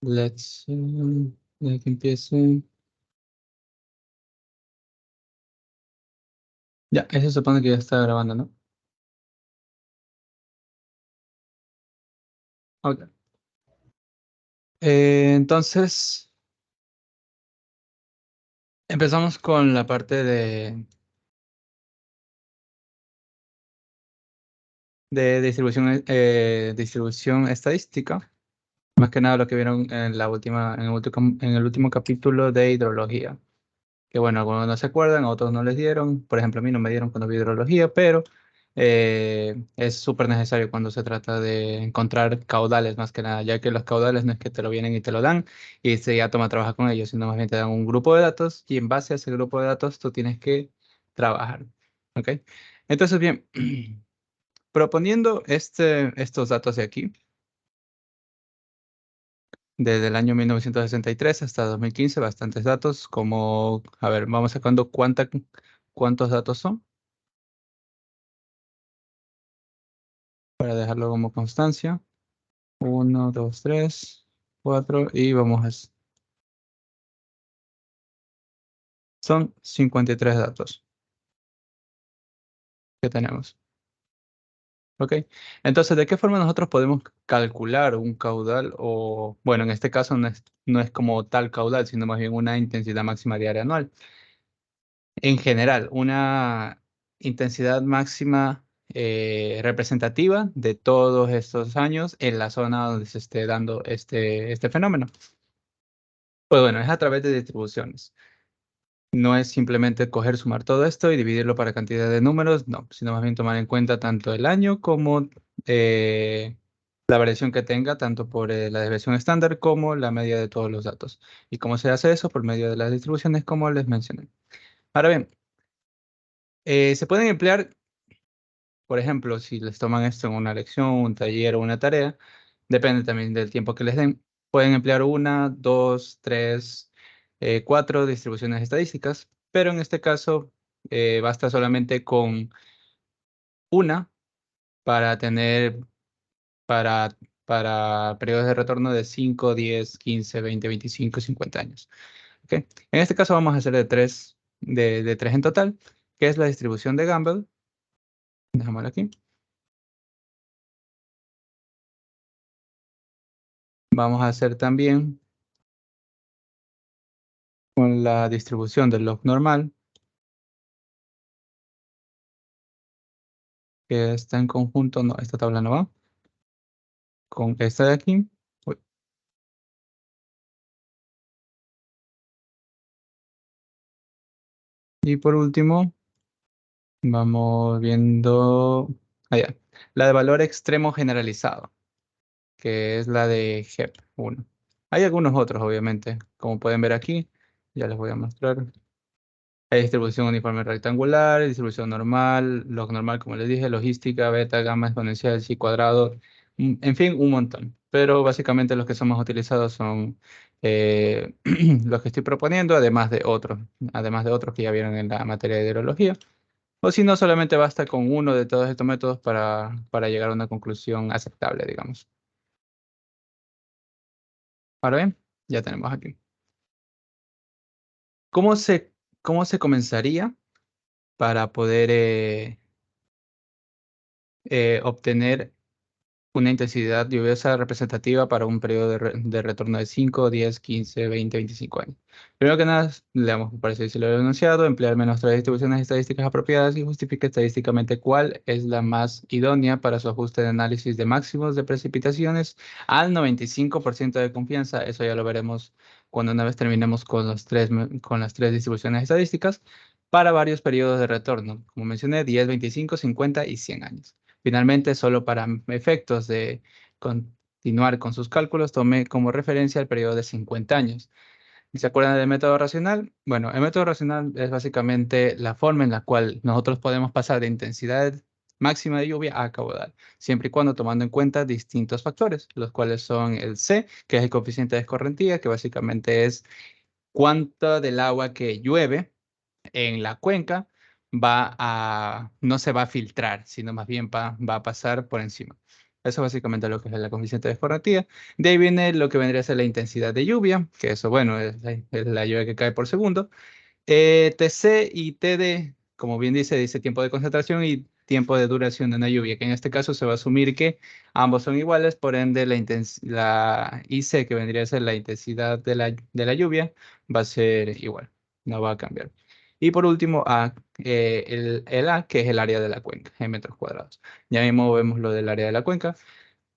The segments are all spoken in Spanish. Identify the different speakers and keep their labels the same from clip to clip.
Speaker 1: Let's ya que empiece. Ya, eso se supone que ya está grabando, ¿no? Ok. Entonces, empezamos con la parte de distribución estadística. Más que nada lo que vieron en la última, en el último capítulo de hidrología. Que bueno, algunos no se acuerdan, a otros no les dieron. Por ejemplo, a mí no me dieron cuando vi hidrología, pero es súper necesario cuando se trata de encontrar caudales más que nada, ya que los caudales no es que te lo vienen y te lo dan y se ya toma trabajar con ellos, sino más bien te dan un grupo de datos y en base a ese grupo de datos tú tienes que trabajar. ¿Ok? Entonces, bien, proponiendo estos datos de aquí, desde el año 1963 hasta 2015, bastantes datos, como, a ver, vamos sacando cuántos datos son para dejarlo como constancia. Uno, 2, 3, 4 y vamos a... Son 53 datos que tenemos. ¿Ok? Entonces, ¿de qué forma nosotros podemos calcular un caudal? O, bueno, en este caso no es como tal caudal, sino más bien una intensidad máxima diaria anual. En general, una intensidad máxima representativa de todos estos años en la zona donde se esté dando este fenómeno. Pues bueno, es a través de distribuciones. No es simplemente coger, sumar todo esto y dividirlo para cantidad de números, no, sino más bien tomar en cuenta tanto el año como la variación que tenga, tanto por la desviación estándar como la media de todos los datos. ¿Y cómo se hace eso? Por medio de las distribuciones, como les mencioné. Ahora bien, se pueden emplear, por ejemplo, si les toman esto en una lección, un taller o una tarea, depende también del tiempo que les den, pueden emplear una, dos, tres, cuatro distribuciones estadísticas, pero en este caso basta solamente con una para tener, para, para periodos de retorno de 5, 10, 15, 20, 25, 50 años. ¿Ok? En este caso vamos a hacer de tres en total, que es la distribución de Gamble. Dejémoslo aquí. Vamos a hacer también con la distribución del log normal, que está en conjunto, no, esta tabla no va, con esta de aquí. Uy. Y por último, vamos viendo allá, la de valor extremo generalizado, que es la de GEP1. Hay algunos otros, obviamente, como pueden ver aquí, ya les voy a mostrar. Hay distribución uniforme rectangular, distribución normal, log normal, como les dije, logística, beta, gamma exponencial, chi cuadrado, en fin, un montón. Pero básicamente los que son más utilizados son los que estoy proponiendo, además de otros que ya vieron en la materia de hidrología. O si no, solamente basta con uno de todos estos métodos para llegar a una conclusión aceptable, digamos. Ahora bien, ya tenemos aquí. ¿Cómo se, cómo se comenzaría para poder obtener una intensidad lluviosa representativa para un periodo de retorno de 5, 10, 15, 20, 25 años? Primero que nada, leamos, parece decirlo lo enunciado, emplear menos tres distribuciones estadísticas apropiadas y justifique estadísticamente cuál es la más idónea para su ajuste de análisis de máximos de precipitaciones al 95% de confianza. Eso ya lo veremos cuando una vez terminemos con las tres distribuciones estadísticas para varios periodos de retorno, como mencioné, 10, 25, 50 y 100 años. Finalmente, solo para efectos de continuar con sus cálculos, tome como referencia el periodo de 50 años. ¿Se acuerdan del método racional? Bueno, el método racional es básicamente la forma en la cual nosotros podemos pasar de intensidad máxima de lluvia a caudal, siempre y cuando tomando en cuenta distintos factores, los cuales son el C, que es el coeficiente de escorrentía, que básicamente es cuánto del agua que llueve en la cuenca no se va a filtrar, sino más bien va a pasar por encima. Eso es básicamente lo que es la coeficiente de escorrentía. De ahí viene lo que vendría a ser la intensidad de lluvia, que eso, bueno, es la lluvia que cae por segundo. TC y TD, como bien dice tiempo de concentración y tiempo de duración de una lluvia, que en este caso se va a asumir que ambos son iguales, por ende la IC, que vendría a ser la intensidad de la lluvia, va a ser igual, no va a cambiar. Y por último, el A, que es el área de la cuenca, en metros cuadrados. Ya mismo vemos lo del área de la cuenca.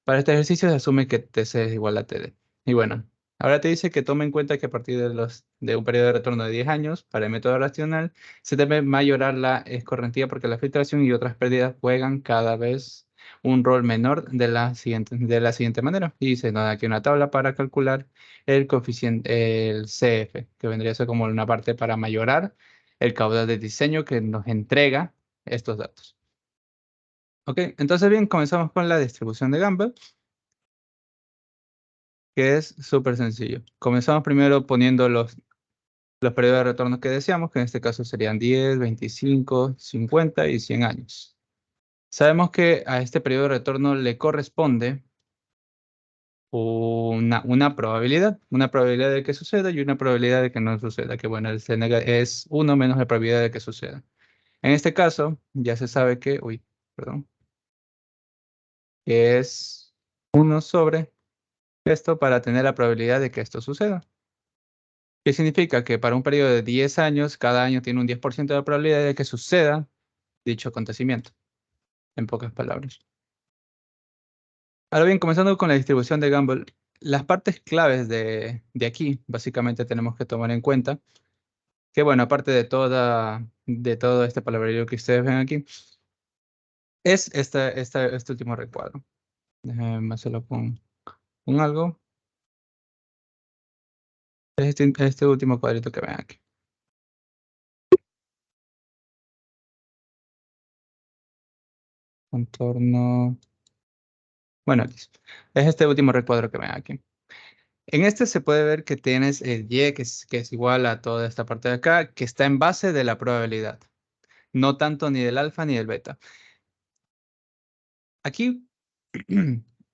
Speaker 1: Para este ejercicio se asume que TC es igual a TD. Y bueno, ahora te dice que tome en cuenta que a partir de un periodo de retorno de 10 años, para el método racional, se debe mayorar la escorrentía porque la filtración y otras pérdidas juegan cada vez un rol menor de la siguiente manera. Y se nos da aquí una tabla para calcular el coeficiente, el CF, que vendría a ser como una parte para mayorar el caudal de diseño que nos entrega estos datos. Ok, entonces bien, comenzamos con la distribución de Gumbel, que es súper sencillo. Comenzamos primero poniendo los periodos de retorno que deseamos, que en este caso serían 10, 25, 50 y 100 años. Sabemos que a este periodo de retorno le corresponde una probabilidad de que suceda y una probabilidad de que no suceda, que bueno, es 1 menos la probabilidad de que suceda. En este caso, ya se sabe que, perdón, que es 1 sobre esto para tener la probabilidad de que esto suceda. ¿Qué significa? Que para un periodo de 10 años, cada año tiene un 10% de probabilidad de que suceda dicho acontecimiento, en pocas palabras. Ahora bien, comenzando con la distribución de Gumbel, las partes claves de aquí, básicamente tenemos que tomar en cuenta que, bueno, aparte de todo este palabrerío que ustedes ven aquí, es este último recuadro. Déjenme hacerlo con algo. Es este último cuadrito que ven aquí. Contorno. Bueno, es este último recuadro que ven aquí. En este se puede ver que tienes el y, que es igual a toda esta parte de acá, que está en base de la probabilidad. No tanto ni del alfa ni del beta. Aquí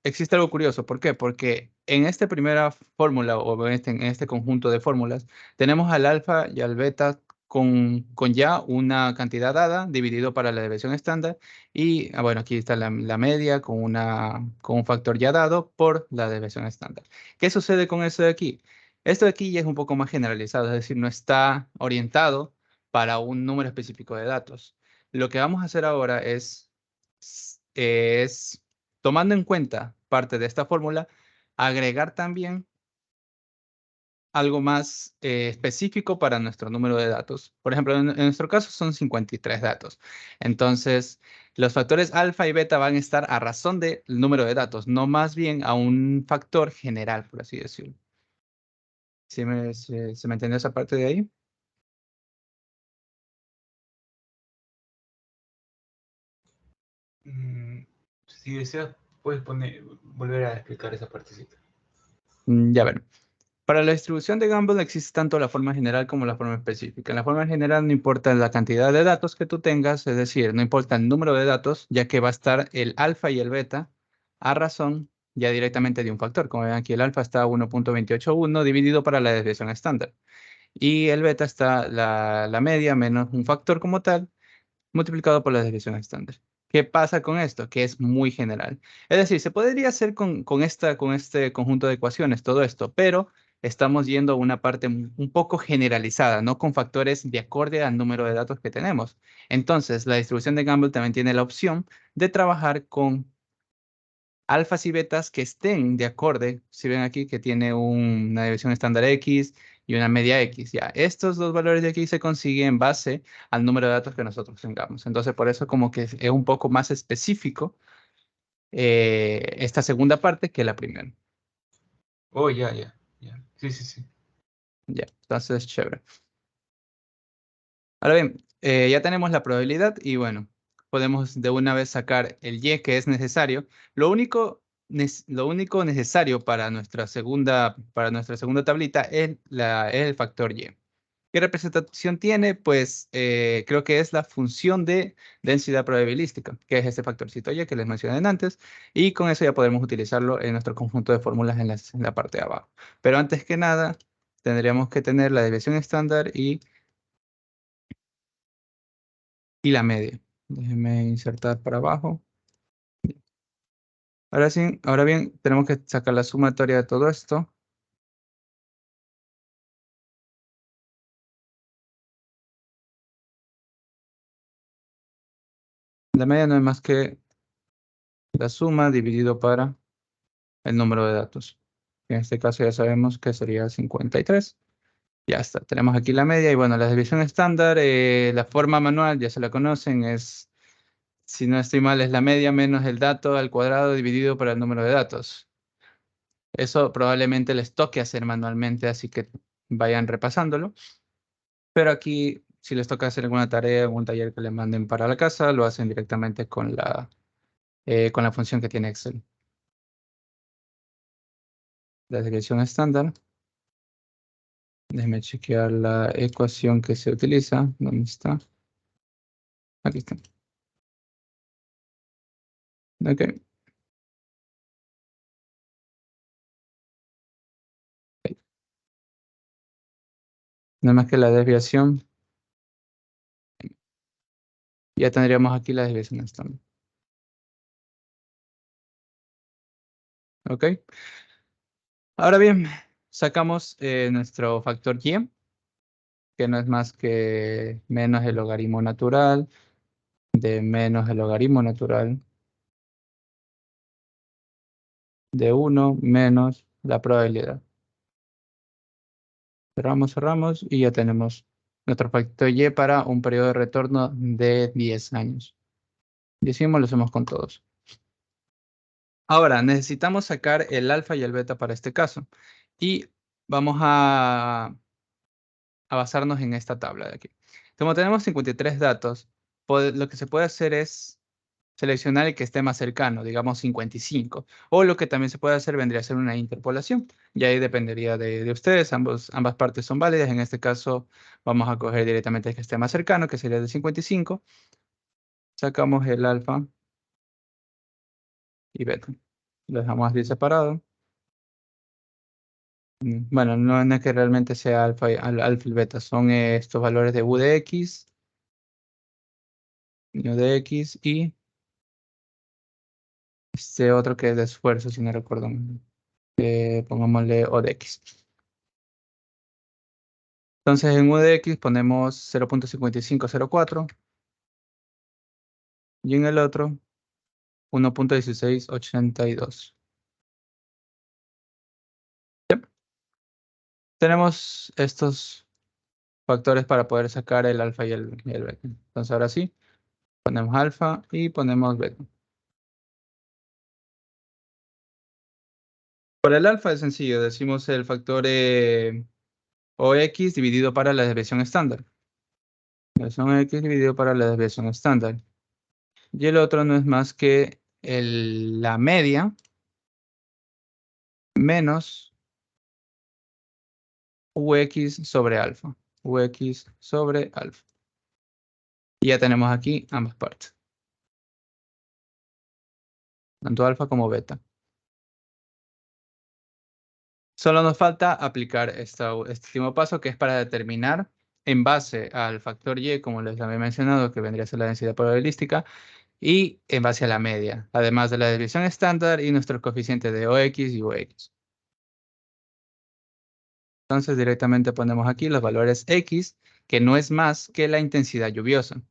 Speaker 1: existe algo curioso. ¿Por qué? Porque en esta primera fórmula o en este conjunto de fórmulas tenemos al alfa y al beta con ya una cantidad dada dividido para la desviación estándar y, bueno, aquí está la media con un factor ya dado por la desviación estándar. ¿Qué sucede con eso de aquí? Esto de aquí ya es un poco más generalizado, es decir, no está orientado para un número específico de datos. Lo que vamos a hacer ahora es, tomando en cuenta parte de esta fórmula, agregar también algo más específico para nuestro número de datos. Por ejemplo, en nuestro caso son 53 datos. Entonces, los factores alfa y beta van a estar a razón del número de datos, no más bien a un factor general, por así decirlo. ¿Se me entendió esa parte de ahí? Si deseas, puedes volver a explicar esa partecita. Ya ver. Para la distribución de Gumbel existe tanto la forma general como la forma específica. En la forma general no importa la cantidad de datos que tú tengas, es decir, no importa el número de datos, ya que va a estar el alfa y el beta a razón ya directamente de un factor. Como ven aquí, el alfa está a 1.281 dividido para la desviación estándar. Y el beta está la media menos un factor como tal multiplicado por la desviación estándar. ¿Qué pasa con esto? Que es muy general. Es decir, se podría hacer con este conjunto de ecuaciones todo esto, pero estamos yendo a una parte un poco generalizada, no con factores de acorde al número de datos que tenemos. Entonces, la distribución de Gumbel también tiene la opción de trabajar con alfas y betas que estén de acorde. Si ven aquí que tiene una desviación estándar X y una media X. Ya, estos dos valores de aquí se consiguen en base al número de datos que nosotros tengamos. Entonces, por eso como que es un poco más específico esta segunda parte que la primera.
Speaker 2: Oh, ya, ya, ya. Sí, sí, sí.
Speaker 1: Ya, entonces, chévere. Ahora bien, ya tenemos la probabilidad y bueno, podemos de una vez sacar el y que es necesario. Lo único necesario para nuestra segunda tablita es el factor y. ¿Qué ¿Qué representación tiene? Pues creo que es la función de densidad probabilística, que es este factorcito y que les mencioné antes, y con eso ya podemos utilizarlo en nuestro conjunto de fórmulas en la parte de abajo. Pero antes que nada, tendríamos que tener la desviación estándar y la media. Déjenme insertar para abajo. Ahora sí, ahora bien, tenemos que sacar la sumatoria de todo esto. La media no es más que la suma dividido para el número de datos. En este caso ya sabemos que sería 53. Ya está, tenemos aquí la media y bueno, la división estándar, la forma manual ya se la conocen, es, si no estoy mal, es la media menos el dato al cuadrado dividido por el número de datos. Eso probablemente les toque hacer manualmente, así que vayan repasándolo. Pero aquí, si les toca hacer alguna tarea, algún taller que le manden para la casa, lo hacen directamente con la función que tiene Excel. La desviación estándar. Déjeme chequear la ecuación que se utiliza. ¿Dónde está? Aquí está. Ok. Nada más que la desviación. Ya tendríamos aquí la desviación estándar. Ok. Ahora bien, sacamos nuestro factor y, que no es más que menos el logaritmo natural de menos el logaritmo natural de 1 menos la probabilidad. Cerramos, cerramos y ya tenemos nuestro factor y para un periodo de retorno de 10 años. Decimos, lo hacemos con todos. Ahora, necesitamos sacar el alfa y el beta para este caso. Y vamos a basarnos en esta tabla de aquí. Como tenemos 53 datos, lo que se puede hacer es seleccionar el que esté más cercano, digamos 55. O lo que también se puede hacer vendría a ser una interpolación. Y ahí dependería de ustedes. Ambas partes son válidas. En este caso, vamos a coger directamente el que esté más cercano, que sería el de 55. Sacamos el alfa y beta. Lo dejamos así separado. Bueno, no es que realmente sea alfa y beta. Son estos valores de u de x, u de x y este otro que es de esfuerzo, si no recuerdo mal. Pongámosle o de x. Entonces en u de x ponemos 0.5504 y en el otro 1.1682. Yep. Tenemos estos factores para poder sacar el alfa y el beta. Entonces ahora sí, ponemos alfa y ponemos beta. Para el alfa es sencillo, decimos el factor OX dividido para la desviación estándar. Desviación X dividido para la desviación estándar. Y el otro no es más que la media menos UX sobre alfa. UX sobre alfa. Y ya tenemos aquí ambas partes. Tanto alfa como beta. Solo nos falta aplicar este último paso que es para determinar en base al factor Y, como les había mencionado, que vendría a ser la densidad probabilística, y en base a la media, además de la desviación estándar y nuestro coeficiente de OX y UX. Entonces directamente ponemos aquí los valores X, que no es más que la intensidad lluviosa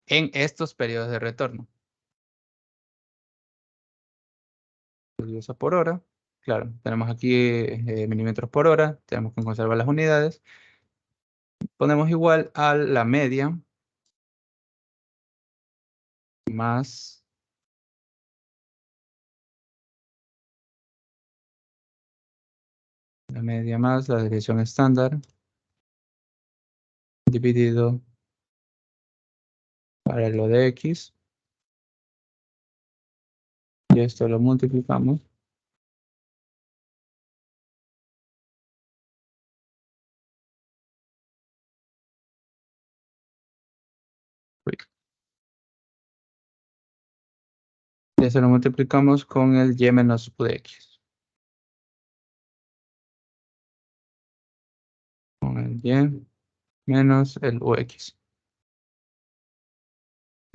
Speaker 1: en estos periodos de retorno. Lluviosa por hora. Claro, tenemos aquí milímetros por hora, tenemos que conservar las unidades. Ponemos igual a la media más la desviación estándar dividido para lo de X. Y esto lo multiplicamos Y eso lo multiplicamos con el y menos u de x. Con el y menos el ux.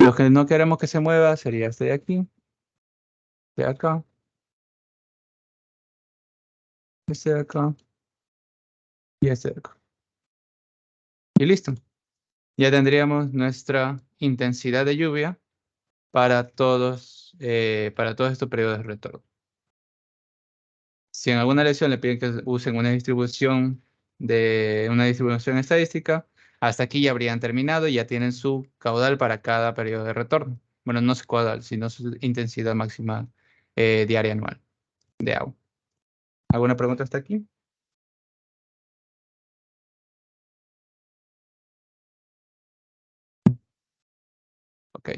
Speaker 1: Lo que no queremos que se mueva sería este de aquí, de acá, este de acá y este de acá. Y listo. Ya tendríamos nuestra intensidad de lluvia para todos estos periodos de retorno. Si en alguna lección le piden que usen una distribución estadística, hasta aquí ya habrían terminado y ya tienen su caudal para cada periodo de retorno. Bueno, no su caudal, sino su intensidad máxima diaria anual de agua. ¿Alguna pregunta hasta aquí? Ok.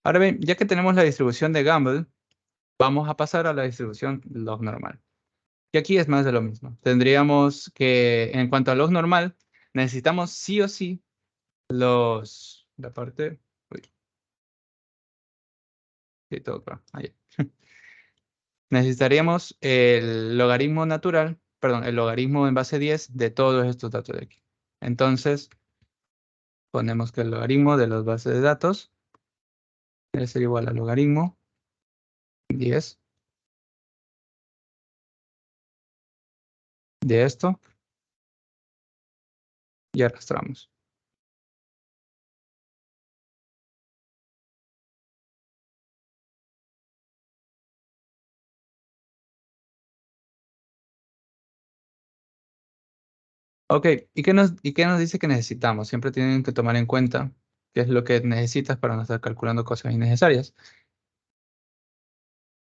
Speaker 1: Ahora bien, ya que tenemos la distribución de Gumbel, vamos a pasar a la distribución log normal. Y aquí es más de lo mismo. Tendríamos que, en cuanto a log normal, necesitamos sí o sí la parte, uy, sí, todo acá, ahí. Necesitaríamos el logaritmo natural, perdón, el logaritmo en base 10 de todos estos datos de aquí. Entonces, ponemos que el logaritmo de las bases de datos debe ser igual al logaritmo 10 de esto y arrastramos. Ok, ¿y qué nos dice que necesitamos? Siempre tienen que tomar en cuenta qué es lo que necesitas para no estar calculando cosas innecesarias.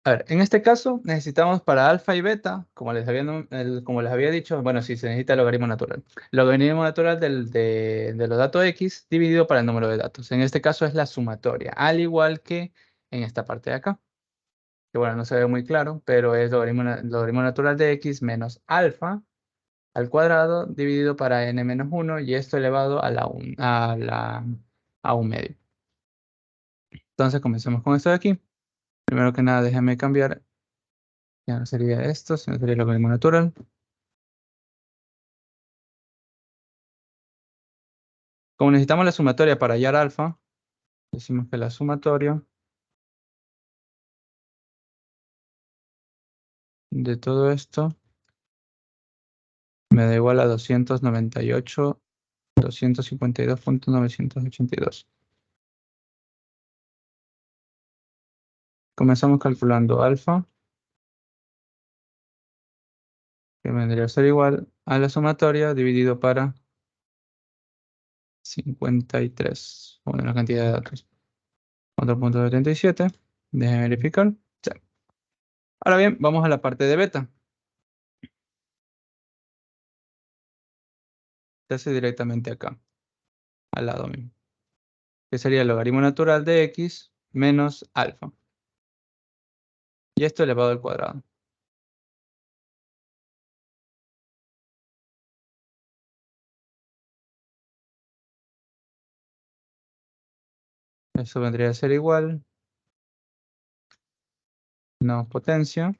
Speaker 1: A ver, en este caso necesitamos para alfa y beta, como les había dicho, bueno, sí, se necesita el logaritmo natural. Logaritmo natural de los datos X dividido para el número de datos. En este caso es la sumatoria, al igual que en esta parte de acá. Que bueno, no se ve muy claro, pero es logaritmo natural de X menos alfa al cuadrado dividido para n menos 1 y esto elevado a un medio. Entonces comencemos con esto de aquí. Primero que nada, déjame cambiar. Ya no sería esto, sino sería el logaritmo natural. Como necesitamos la sumatoria para hallar alfa, decimos que la sumatoria de todo esto me da igual a 298.252.982. Comenzamos calculando alfa, que vendría a ser igual a la sumatoria dividido para 53, bueno, la cantidad de datos. 4.77, déjenme verificar. Sí. Ahora bien, vamos a la parte de beta. Se hace directamente acá, al lado mismo. Que sería el logaritmo natural de x menos alfa. Y esto elevado al cuadrado. Eso vendría a ser igual, no potencia,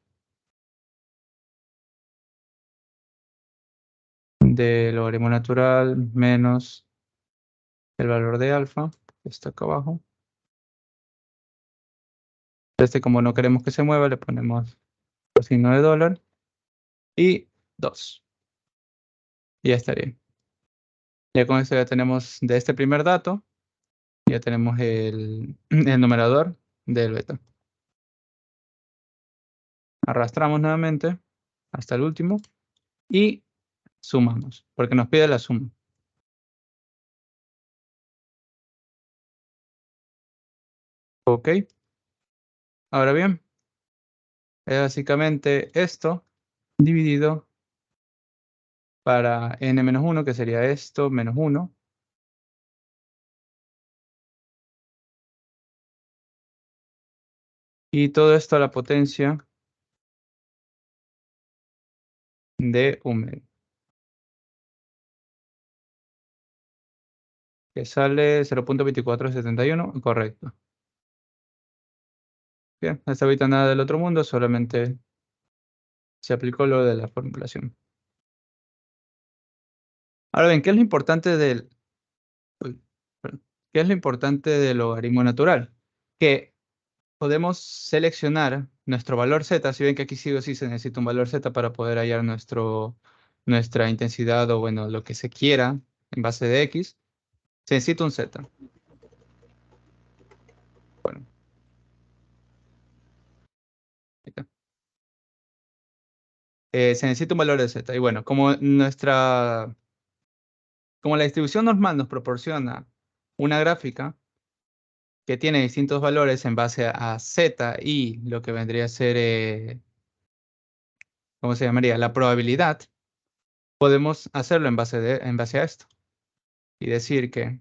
Speaker 1: de logaritmo natural menos el valor de alfa, que está acá abajo. Como no queremos que se mueva, le ponemos el signo de dólar y 2. Y ya estaría. Ya con esto ya tenemos de este primer dato, ya tenemos el numerador del beta. Arrastramos nuevamente hasta el último y sumamos, porque nos pide la suma. Ok, ahora bien, es básicamente esto dividido para n-1, que sería esto, menos 1. Y todo esto a la potencia de un medio, que sale 0.2471, correcto. Bien, no está ahorita nada del otro mundo, solamente se aplicó lo de la formulación. Ahora bien, ¿qué es lo importante del uy, perdón. ¿Qué es lo importante del logaritmo natural? Que podemos seleccionar nuestro valor z, si ven que aquí sí o sí se necesita un valor z para poder hallar nuestra intensidad o bueno, lo que se quiera en base de x, se necesita un z. Bueno, ahí está. Se necesita un valor de z. Y bueno, como la distribución normal nos proporciona una gráfica que tiene distintos valores en base a z y lo que vendría a ser, ¿cómo se llamaría? La probabilidad, podemos hacerlo en base a esto y decir que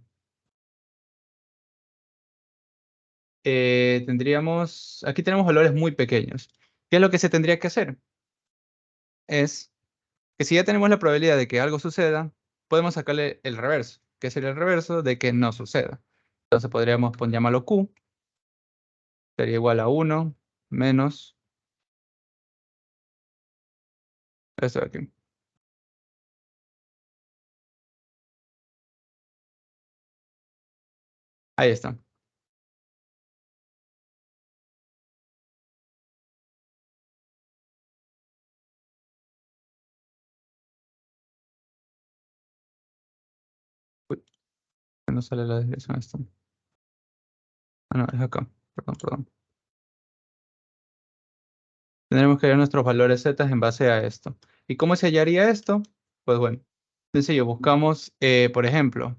Speaker 1: aquí tenemos valores muy pequeños. ¿Qué es lo que se tendría que hacer? Es que si ya tenemos la probabilidad de que algo suceda, podemos sacarle el reverso. ¿Qué sería el reverso? De que no suceda. Entonces podríamos llamarlo Q, sería igual a 1 menos esto de aquí. Ahí está. Uy, no sale la desviación esto. Ah, no, es acá. Perdón, perdón. Tendremos que hallar nuestros valores z en base a esto. ¿Y cómo se hallaría esto? Pues bueno, sencillo. Buscamos, por ejemplo,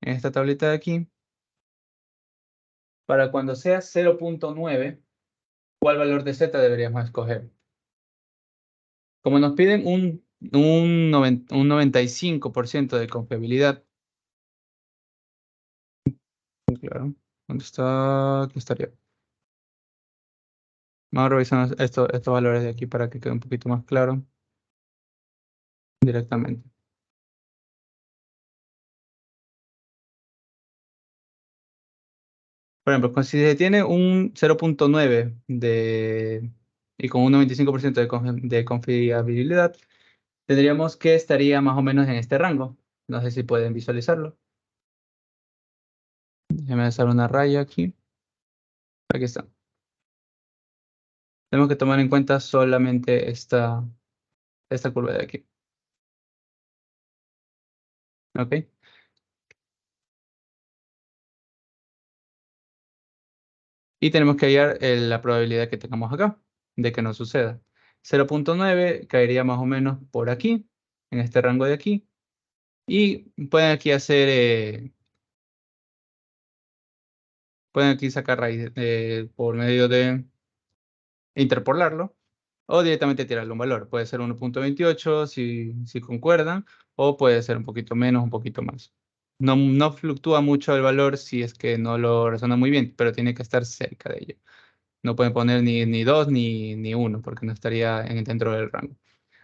Speaker 1: en esta tablita de aquí, para cuando sea 0.9, ¿cuál valor de z deberíamos escoger? Como nos piden un 95% de confiabilidad, claro, ¿dónde está? Aquí estaría. Vamos a revisar estos valores de aquí para que quede un poquito más claro directamente. Por ejemplo, si se tiene un 0.9 y con un 95% de confiabilidad, tendríamos que estaría más o menos en este rango. No sé si pueden visualizarlo. Déjenme hacer una raya aquí. Aquí está. Tenemos que tomar en cuenta solamente esta curva de aquí. ¿Ok? Y tenemos que hallar la probabilidad que tengamos acá de que no suceda. 0.9 caería más o menos por aquí, en este rango de aquí. Y pueden aquí sacar raíz por medio de interpolarlo o directamente tirarle un valor. Puede ser 1.28 si concuerdan, o puede ser un poquito menos, un poquito más. No fluctúa mucho el valor si es que no lo razona muy bien, pero tiene que estar cerca de ello. No pueden poner ni 2 ni 1 porque no estaría dentro del rango.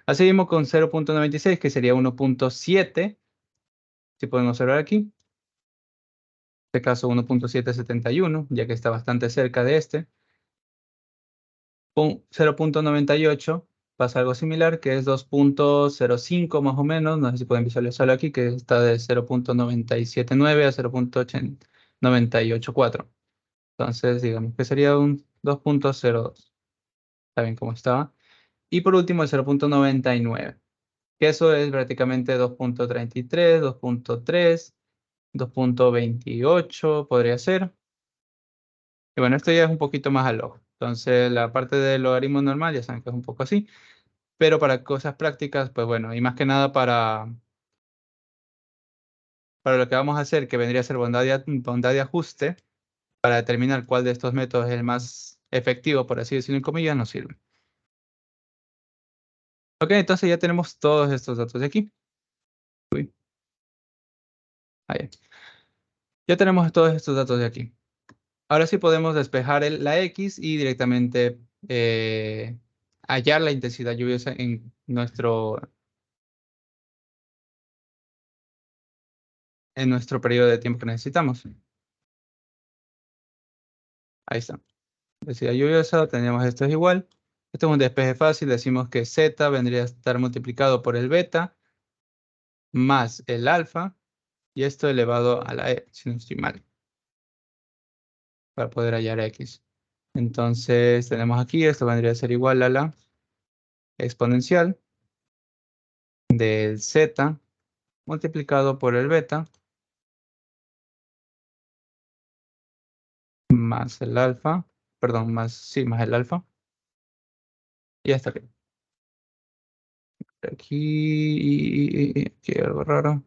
Speaker 1: Así mismo con 0.96, que sería 1.7, si pueden observar aquí. En este caso 1.771, ya que está bastante cerca de este. Con 0.98 pasa algo similar, que es 2.05 más o menos. No sé si pueden visualizarlo aquí, que está de 0.979 a 0.984. Entonces, digamos que sería un 2.02. Está bien cómo estaba. Y por último, el 0.99, que eso es prácticamente 2.33, 2.3, 2.28 podría ser. Y bueno, esto ya es un poquito más al ojo. Entonces, la parte del logaritmo normal ya saben que es un poco así. Pero para cosas prácticas, pues bueno, y más que nada para lo que vamos a hacer, que vendría a ser bondad de ajuste, para determinar cuál de estos métodos es el más efectivo, por así decirlo en comillas, nos sirve. Ok, entonces ya tenemos todos estos datos de aquí. Uy, ahí. Ya tenemos todos estos datos de aquí. Ahora sí podemos despejar la X y directamente hallar la intensidad lluviosa en nuestro periodo de tiempo que necesitamos. Ahí está. Densidad lluviosa, tendríamos esto es igual. Esto es un despeje fácil, decimos que Z vendría a estar multiplicado por el beta más el alfa, y esto elevado a la E, si no estoy mal, para poder hallar X. Entonces tenemos aquí, esto vendría a ser igual a la exponencial del Z multiplicado por el beta más el alfa, perdón, más el alfa. Y hasta aquí. Aquí hay algo raro.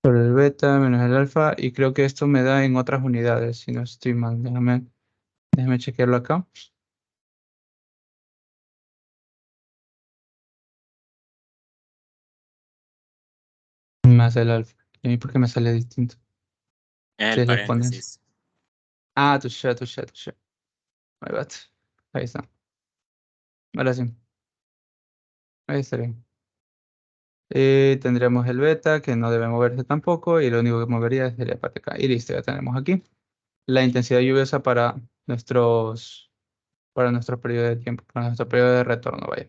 Speaker 1: Por el beta menos el alfa. Y creo que esto me da en otras unidades, si no estoy mal. Déjame chequearlo acá. Más el alfa. ¿Y a mí por qué me sale distinto?
Speaker 3: Es
Speaker 1: Si
Speaker 3: el
Speaker 1: es la exponencia.
Speaker 3: paréntesis.
Speaker 1: Ah, touché. My bad. Ahí está. Ahora sí. Ahí estaría. Tendremos el beta, que no debe moverse tampoco. Y lo único que movería sería la parte acá. Y listo, ya tenemos aquí la intensidad lluviosa para nuestro periodo de tiempo, para nuestro periodo de retorno, vaya.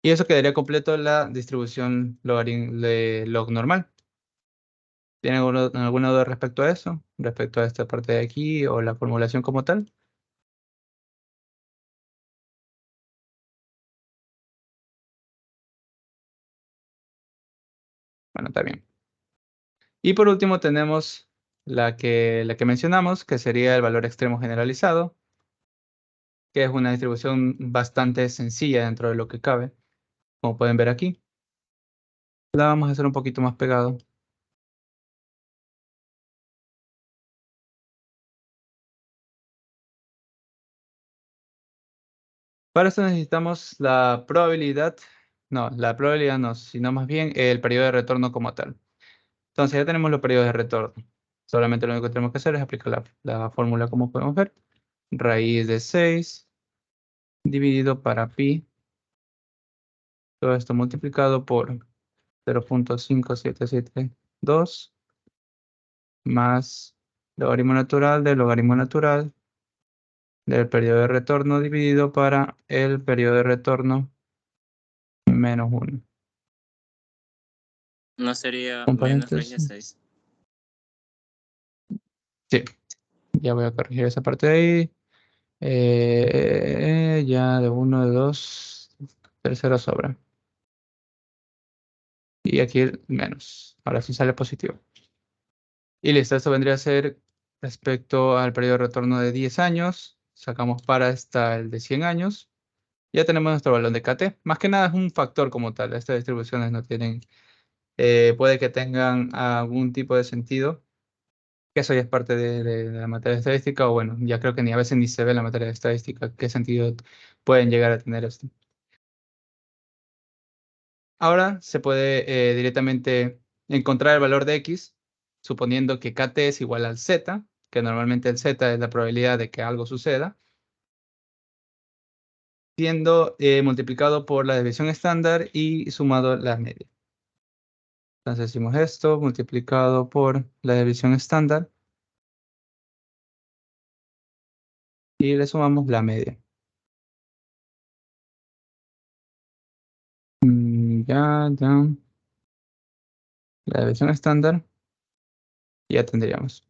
Speaker 1: Y eso quedaría completo la distribución de log normal. ¿Tienen alguna duda respecto a eso? Respecto a esta parte de aquí o la formulación como tal. Bueno, está bien. Y por último tenemos la que mencionamos, que sería el valor extremo generalizado, que es una distribución bastante sencilla dentro de lo que cabe, como pueden ver aquí. La vamos a hacer un poquito más pegado. Para esto necesitamos la probabilidad no, sino más bien el periodo de retorno como tal. Entonces ya tenemos los periodos de retorno. Solamente lo único que tenemos que hacer es aplicar la fórmula como podemos ver. Raíz de 6 dividido para pi. Todo esto multiplicado por 0.5772 más logaritmo natural del logaritmo natural del periodo de retorno dividido para el periodo de retorno menos 1.
Speaker 3: ¿No sería
Speaker 1: Con
Speaker 3: menos raíz de
Speaker 1: paréntesis.
Speaker 3: 6?
Speaker 1: Sí, ya voy a corregir esa parte de ahí. Ya de 1, de 2, tercero sobra. Y aquí el menos. Ahora sí sale positivo. Y listo, esto vendría a ser respecto al periodo de retorno de 10 años. Sacamos para esta el de 100 años. Ya tenemos nuestro balón de KT. Más que nada es un factor como tal. Estas distribuciones no tienen, puede que tengan algún tipo de sentido. Que eso ya es parte de la materia de estadística. O bueno, ya creo que ni a veces ni se ve en la materia de estadística qué sentido pueden llegar a tener esto. Ahora se puede directamente encontrar el valor de X, suponiendo que KT es igual al Z, que normalmente el Z es la probabilidad de que algo suceda, siendo multiplicado por la desviación estándar y sumado la media. Entonces decimos esto multiplicado por la desviación estándar y le sumamos la media. Ya. La desviación estándar ya tendríamos.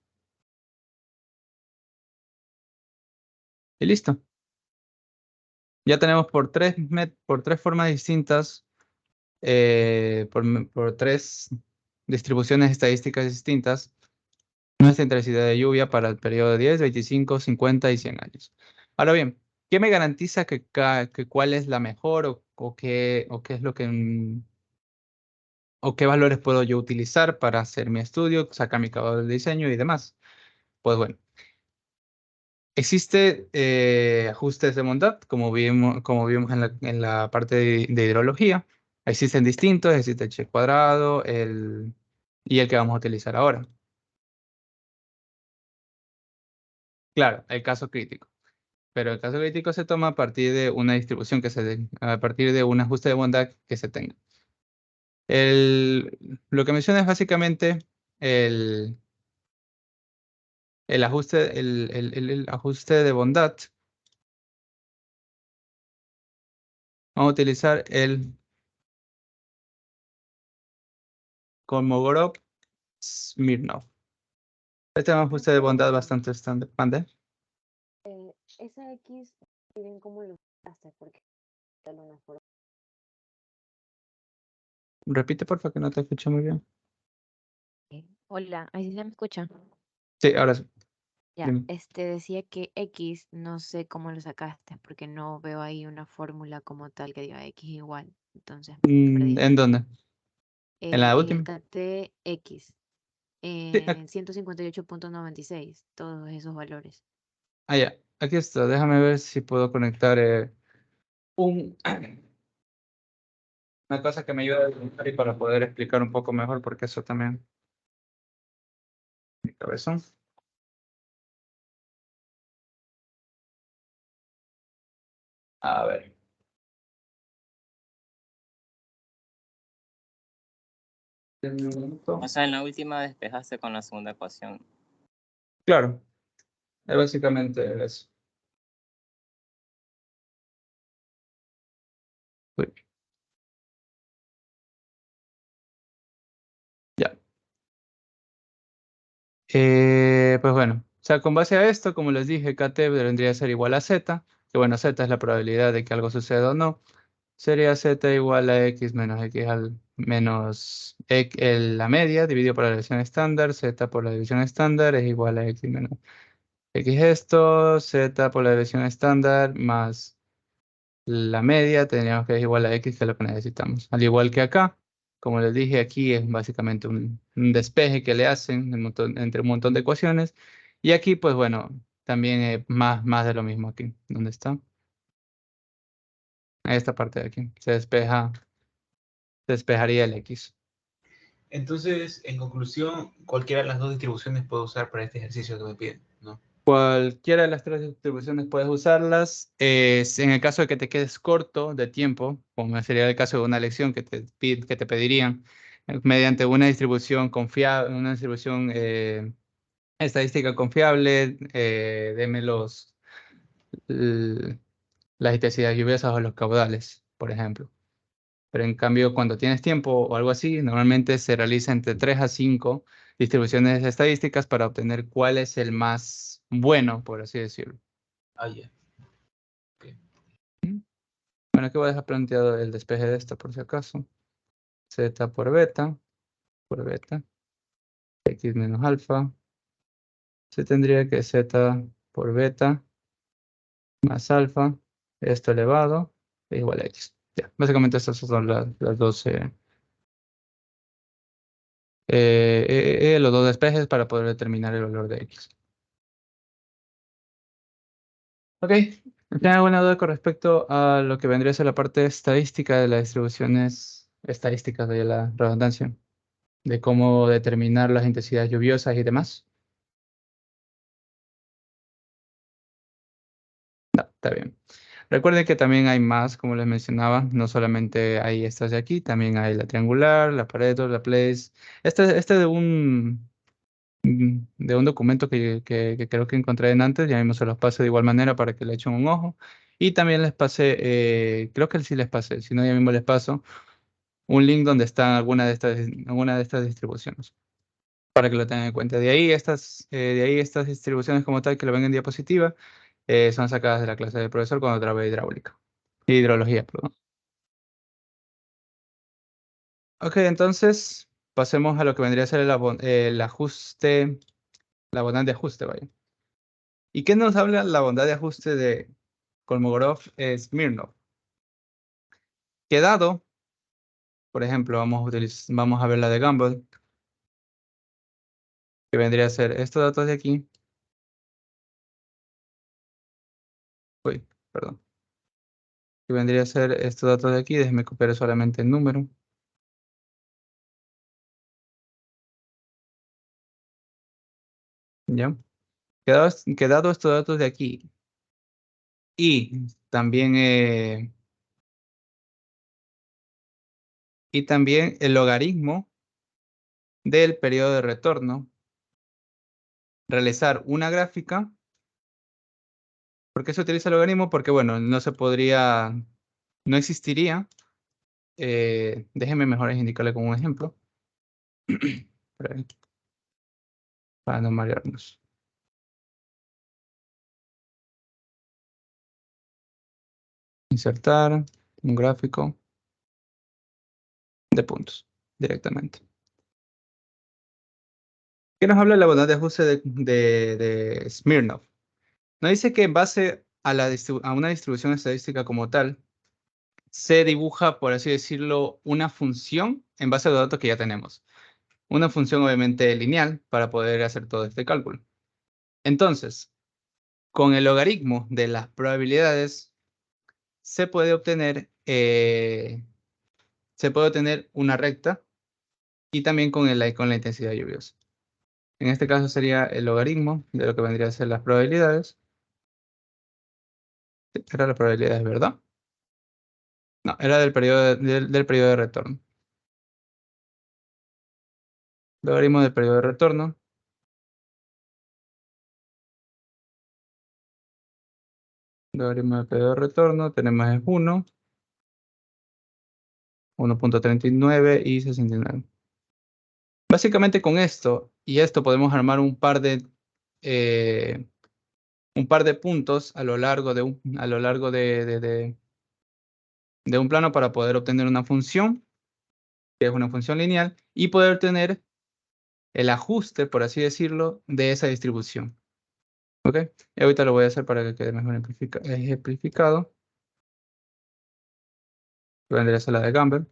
Speaker 1: Y listo. Ya tenemos por tres formas distintas, por tres distribuciones estadísticas distintas, nuestra intensidad de lluvia para el periodo de 10, 25, 50 y 100 años. Ahora bien, ¿qué me garantiza que cuál es la mejor o qué es lo que o qué valores puedo yo utilizar para hacer mi estudio, sacar mi caudal de diseño y demás? Pues bueno, existe ajustes de bondad, como vimos en la parte de hidrología. Existen distintos, existe el Che cuadrado y el que vamos a utilizar ahora. Claro, el caso crítico. Pero el caso crítico se toma a partir de una distribución a partir de un ajuste de bondad que se tenga. Lo que menciona es básicamente el, el ajuste, el ajuste de bondad. Vamos a utilizar el Kolmogorov-Smirnov. Este es un ajuste de bondad bastante estándar. ¿Mande?
Speaker 4: Esa X, bien cómo lo hace, porque una forma.
Speaker 1: Repite, por favor, que no te escucho muy bien.
Speaker 4: Hola, ahí sí se me escucha.
Speaker 1: Sí, ahora sí.
Speaker 4: Ya,
Speaker 1: Dime.
Speaker 4: decía que X, no sé cómo lo sacaste, porque no veo ahí una fórmula como tal que diga X igual. Entonces me perdí
Speaker 1: ¿En
Speaker 4: ahí.
Speaker 1: dónde? ¿En la
Speaker 4: En el
Speaker 1: última?
Speaker 4: KT X,
Speaker 1: Sí,
Speaker 4: en 158.96, todos esos valores.
Speaker 1: ya. Aquí está. Déjame ver si puedo conectar un, una cosa que me ayude a dibujar y para poder explicar un poco mejor, porque eso también mi cabezón. A ver. Denme un minuto.
Speaker 3: O sea, en la última despejaste con la segunda ecuación.
Speaker 1: Claro, es básicamente eso. Uy, ya. Pues bueno, o sea, con base a esto, como les dije, KT vendría a ser igual a Z, que bueno, Z es la probabilidad de que algo suceda o no. Sería Z igual a X menos X al menos la media dividido por la división estándar, Z por la división estándar es igual a X menos X esto, Z por la división estándar más la media tendríamos que es igual a X, que es lo que necesitamos. Al igual que acá, como les dije, aquí es básicamente un despeje que le hacen entre un montón de ecuaciones. Y aquí, pues bueno, también más de lo mismo aquí. ¿Dónde está? Esta parte de aquí. Se despejaría el X.
Speaker 2: Entonces, en conclusión, cualquiera de las dos distribuciones puedo usar para este ejercicio que me piden, ¿no?
Speaker 1: Cualquiera de las tres distribuciones puedes usarlas. En el caso de que te quedes corto de tiempo, como sería el caso de una lección que te pedirían, mediante una distribución confiable, una distribución estadística confiable, deme l- las intensidades lluviosas o los caudales, por ejemplo. Pero en cambio, cuando tienes tiempo o algo así, normalmente se realiza entre 3 a 5 distribuciones estadísticas para obtener cuál es el más bueno, por así decirlo.
Speaker 2: Ah, ya. Ok.
Speaker 1: Bueno, aquí voy a dejar planteado el despeje de esta por si acaso. Z por beta, X menos alfa. Se tendría que Z por beta más alfa, esto elevado, es igual a X. Ya, básicamente estas son las dos, los dos despejes para poder determinar el valor de X. Ok, ¿tienen alguna duda con respecto a lo que vendría a ser la parte estadística de las distribuciones estadísticas de la redundancia? De cómo determinar las intensidades lluviosas y demás. Está bien. Recuerden que también hay más, como les mencionaba, no solamente hay estas de aquí, también hay la triangular, la Pareto, la Place. Este de un documento que creo que encontré en antes, ya mismo se los paso de igual manera para que le echen un ojo. Y también les pasé, creo que sí les pasé, si no ya mismo les paso, un link donde están alguna de estas distribuciones, para que lo tengan en cuenta. De ahí estas distribuciones como tal que lo ven en diapositiva, son sacadas de la clase del profesor cuando trabajé hidráulica. Hidrología, perdón. Ok, entonces pasemos a lo que vendría a ser el ajuste, la bondad de ajuste, vaya. ¿Y qué nos habla la bondad de ajuste de Kolmogorov-Smirnov? Que dado, por ejemplo, vamos a ver la de Gumbel, que vendría a ser estos datos de aquí. Uy, perdón. Que vendría a ser estos datos de aquí. Déjenme copiar solamente el número. ¿Ya? Quedado estos datos de aquí y también y también el logaritmo del periodo de retorno. Realizar una gráfica. ¿Por qué se utiliza el logaritmo? Porque, bueno, no existiría. Déjenme mejor indicarle con un ejemplo. Para no marearnos. Insertar un gráfico de puntos directamente. ¿Qué nos habla la bondad de ajuste de Smirnov? Nos dice que en base a una distribución estadística como tal, se dibuja, por así decirlo, una función en base a los datos que ya tenemos. Una función obviamente lineal para poder hacer todo este cálculo. Entonces, con el logaritmo de las probabilidades, se puede obtener una recta y también con la intensidad lluviosa. En este caso sería el logaritmo de lo que vendría a ser las probabilidades. Era las probabilidades, ¿verdad? No, era del periodo de retorno. Logaritmo del periodo de retorno. Logaritmo del periodo de retorno. Tenemos es 1, 1.39 y 69. Básicamente con esto y esto podemos armar un par de puntos a lo largo de un plano para poder obtener una función, que es una función lineal, y poder obtener el ajuste, por así decirlo, de esa distribución. ¿Ok? Y ahorita lo voy a hacer para que quede mejor ejemplificado. Vendría a ser la de Gamble.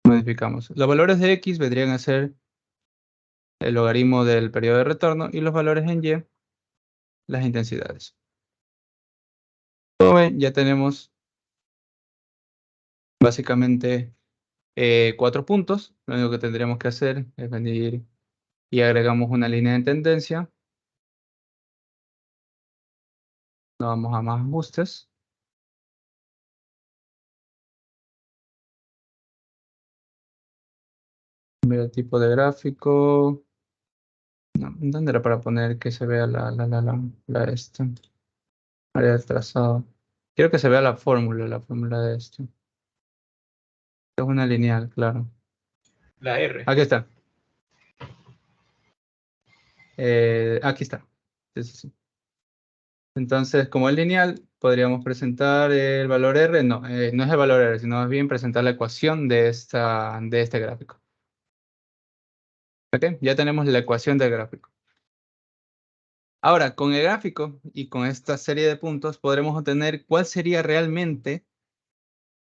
Speaker 1: Modificamos. Los valores de X vendrían a ser el logaritmo del periodo de retorno y los valores en Y, las intensidades. Como ven, ya tenemos básicamente 4 puntos. Lo único que tendríamos que hacer es venir y agregamos una línea de tendencia. Nos vamos a más ajustes. Ver el tipo de gráfico. No, ¿dónde era para poner que se vea la área del trazado? Quiero que se vea la fórmula de esto. Es una lineal, claro.
Speaker 2: La R.
Speaker 1: Aquí está. Aquí está. Sí, sí, sí. Entonces, como es lineal, podríamos presentar el valor R. No, no es el valor R, sino más bien presentar la ecuación de este gráfico. ¿Ok? Ya tenemos la ecuación del gráfico. Ahora, con el gráfico y con esta serie de puntos, podremos obtener cuál sería realmente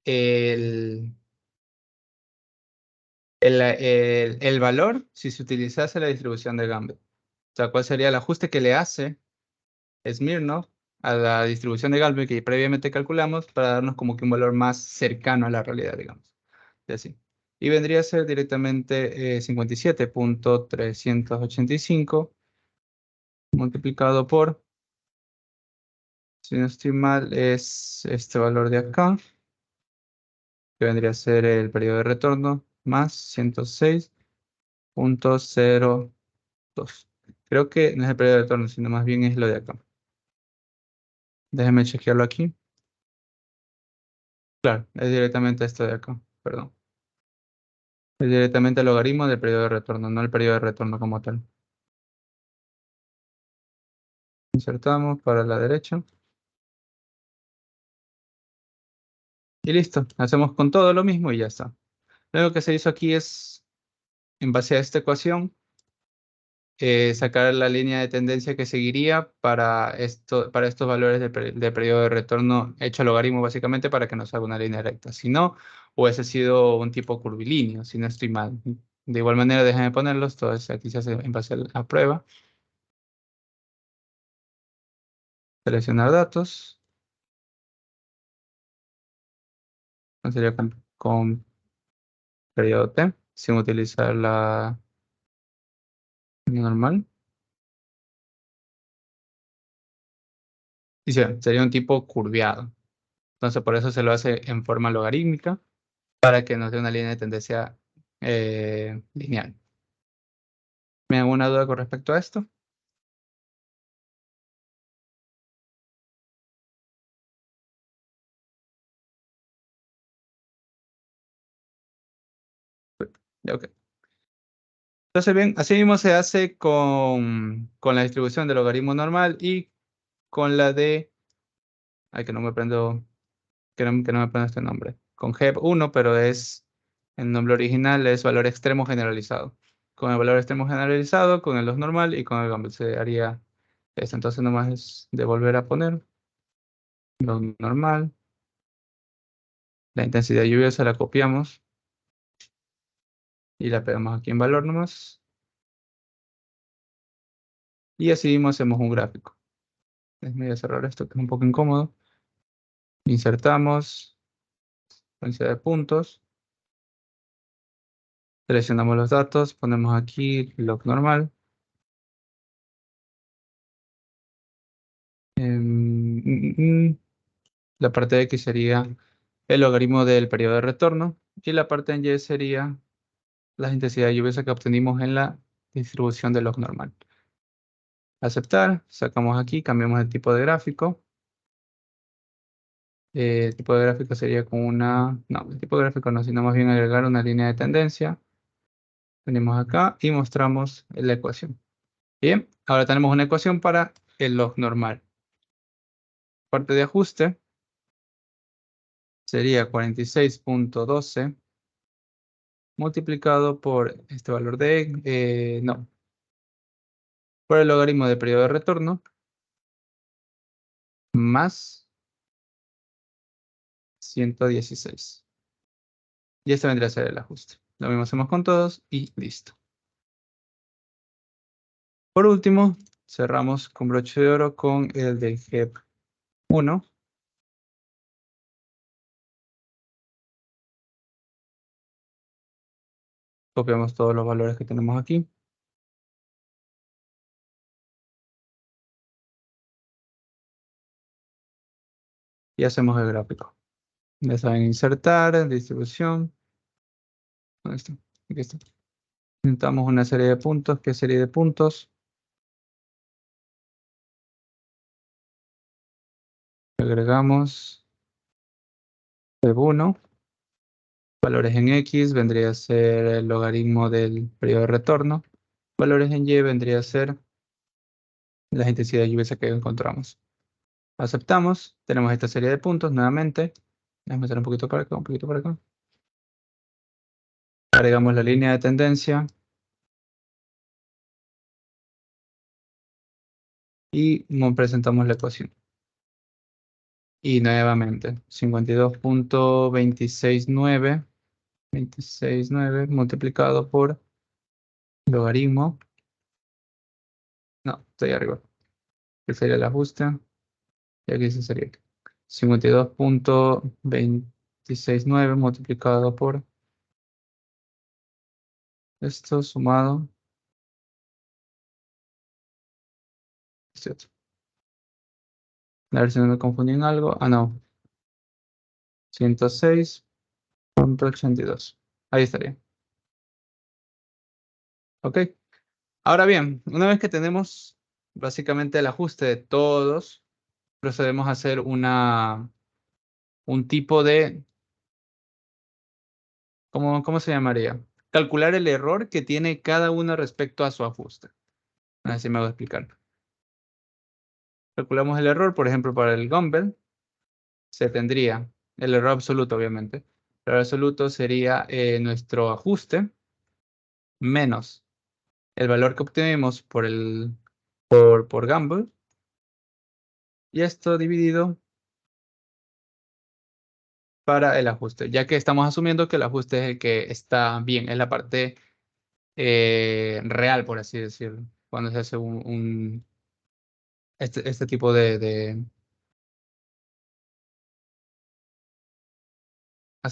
Speaker 1: el valor si se utilizase la distribución de Gamble. O sea, cuál sería el ajuste que le hace Smirnov a la distribución de Galvin que previamente calculamos para darnos como que un valor más cercano a la realidad, digamos. Y así. Y vendría a ser directamente 57.385 multiplicado por, si no estoy mal, es este valor de acá, que vendría a ser el periodo de retorno, más 106.02. Creo que no es el periodo de retorno, sino más bien es lo de acá. Déjenme chequearlo aquí. Claro, es directamente esto de acá, perdón. Es directamente el logaritmo del periodo de retorno, no el periodo de retorno como tal. Insertamos para la derecha. Y listo, hacemos con todo lo mismo y ya está. Lo único que se hizo aquí es, en base a esta ecuación, sacar la línea de tendencia que seguiría para estos valores del periodo de retorno hecho logaritmo básicamente para que nos haga una línea recta. Si no, hubiese sido un tipo curvilíneo, si no estoy mal. De igual manera, déjenme ponerlos, todo esto aquí se hace en base a la prueba. Seleccionar datos. Sería con periodo T, sin utilizar la normal. Y sí, sería un tipo curviado. Entonces, por eso se lo hace en forma logarítmica. para que nos dé una línea de tendencia lineal. ¿Me hago una duda con respecto a esto? Ok. Entonces, bien, así mismo se hace con la distribución del logaritmo normal y con la de... Ay, que no me prendo... que no me prendo este nombre. Con GEP1, pero es... El nombre original es valor extremo generalizado. Con el valor extremo generalizado, con el log normal y con el Gumbel se haría esto. Entonces, nomás es de volver a poner log normal. La intensidad lluviosa la copiamos y la pegamos aquí en valor nomás. Y así mismo hacemos un gráfico. Déjenme voy a cerrar esto que es un poco incómodo. Insertamos, secuencia de puntos. Seleccionamos los datos, ponemos aquí log normal. La parte de X sería el logaritmo del periodo de retorno y la parte en Y sería la intensidad lluviosa que obtenimos en la distribución de log normal. Aceptar, sacamos aquí, cambiamos el tipo de gráfico. El tipo de gráfico sería con una... No, el tipo de gráfico no, sino más bien agregar una línea de tendencia. Venimos acá y mostramos la ecuación. Bien, ahora tenemos una ecuación para el log normal. Parte de ajuste sería 46.12 multiplicado por este valor de... no, por el logaritmo del periodo de retorno más 116. Y este vendría a ser el ajuste. Lo mismo hacemos con todos y listo. Por último, cerramos con broche de oro con el de GEP1. Copiamos todos los valores que tenemos aquí. Y hacemos el gráfico. Ya saben, insertar, distribución. ¿Dónde está? Aquí está. Intentamos una serie de puntos. ¿Qué serie de puntos? Agregamos GEP1. Valores en X vendría a ser el logaritmo del periodo de retorno. Valores en Y vendría a ser la intensidad lluviosa que encontramos. Aceptamos. Tenemos esta serie de puntos nuevamente. Déjame hacer un poquito para acá, un poquito para acá. Agregamos la línea de tendencia. Y presentamos la ecuación. Y nuevamente, 52.269 26.9 multiplicado por logaritmo. No, estoy arriba. Que sería el ajuste. Y aquí se sería 52.269 multiplicado por esto sumado. Este otro. A ver si no me confundí en algo. Ah, no. 106.82. Ahí estaría. Ok. Ahora bien, una vez que tenemos básicamente el ajuste de todos, procedemos a hacer un tipo de... ¿Cómo se llamaría? Calcular el error que tiene cada uno respecto a su ajuste. A ver si me voy a explicar. Calculamos el error, por ejemplo, para el Gumbel. Se tendría el error absoluto, obviamente. El error absoluto sería nuestro ajuste menos el valor que obtenemos por Gumbel. Y esto dividido para el ajuste, ya que estamos asumiendo que el ajuste es el que está bien, es la parte real, por así decirlo, cuando se hace este tipo se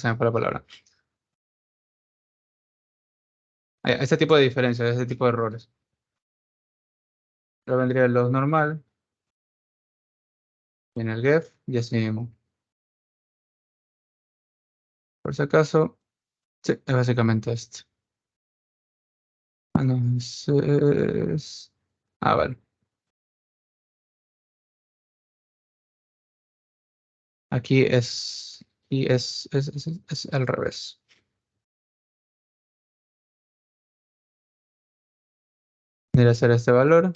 Speaker 1: me fue la palabra. Este tipo de diferencias, este tipo de errores. Luego vendría el log normal, viene el GEF y así mismo. Por si acaso, Sí, es básicamente este. Ah, no, vale. Aquí es al revés. Vendría a ser este valor.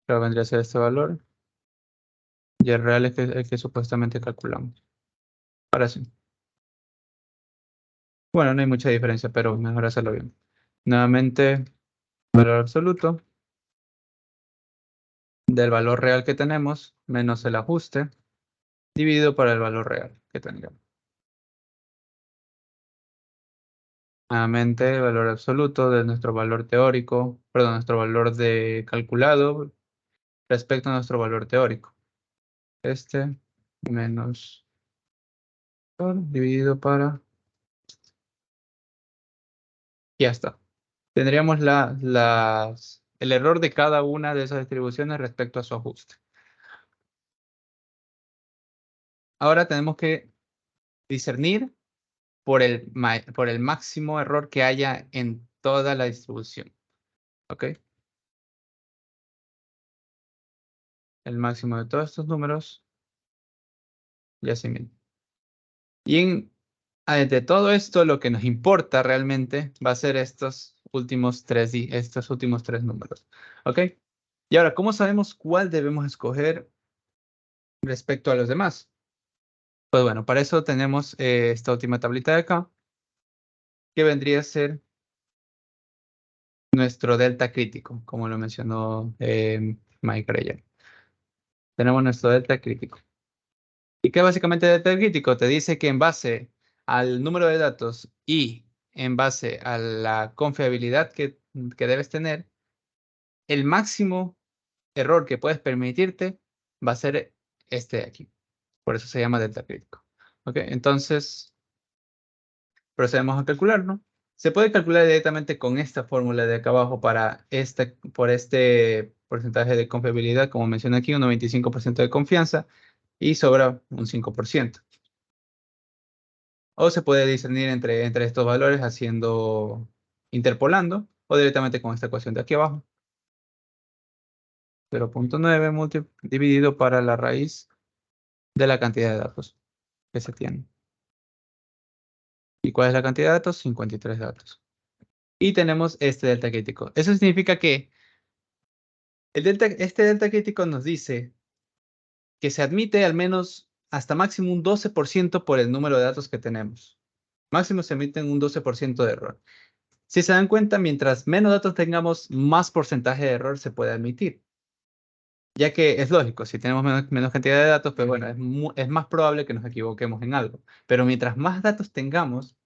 Speaker 1: Pero vendría a ser este valor. Y el real es el que supuestamente calculamos. Ahora sí. Bueno, no hay mucha diferencia, pero mejor hacerlo bien. Nuevamente, valor absoluto del valor real que tenemos menos el ajuste dividido por el valor real que tengamos. Nuevamente, el valor absoluto de nuestro valor teórico, perdón, nuestro valor de calculado respecto a nuestro valor teórico. Este menos dividido para... Ya está. Tendríamos el error de cada una de esas distribuciones respecto a su ajuste. Ahora tenemos que discernir por el máximo error que haya en toda la distribución. ¿Ok? El máximo de todos estos números y así mismo. Y de todo esto, lo que nos importa realmente va a ser estos últimos tres números. ¿Ok? Y ahora, ¿cómo sabemos cuál debemos escoger respecto a los demás? Pues bueno, para eso tenemos esta última tablita de acá, que vendría a ser nuestro delta crítico, como lo mencionó Mike Reyer. Tenemos nuestro delta crítico. ¿Y qué básicamente delta crítico? Te dice que en base al número de datos y en base a la confiabilidad que debes tener, el máximo error que puedes permitirte va a ser este de aquí. Por eso se llama delta crítico. ¿Ok? Entonces, procedemos a calcularlo. Se puede calcular directamente con esta fórmula de acá abajo por este porcentaje de confiabilidad, como menciona aquí, un 95% de confianza y sobra un 5%. O se puede discernir entre estos valores interpolando o directamente con esta ecuación de aquí abajo. 0.9 dividido para la raíz de la cantidad de datos que se tiene. ¿Y cuál es la cantidad de datos? 53 datos. Y tenemos este delta crítico. Eso significa que este delta crítico nos dice que se admite al menos hasta máximo un 12% por el número de datos que tenemos. Máximo se admiten un 12% de error. Si se dan cuenta, mientras menos datos tengamos, más porcentaje de error se puede admitir. Ya que es lógico, si tenemos menos cantidad de datos, pues bueno, es más probable que nos equivoquemos en algo. Pero mientras más datos tengamos,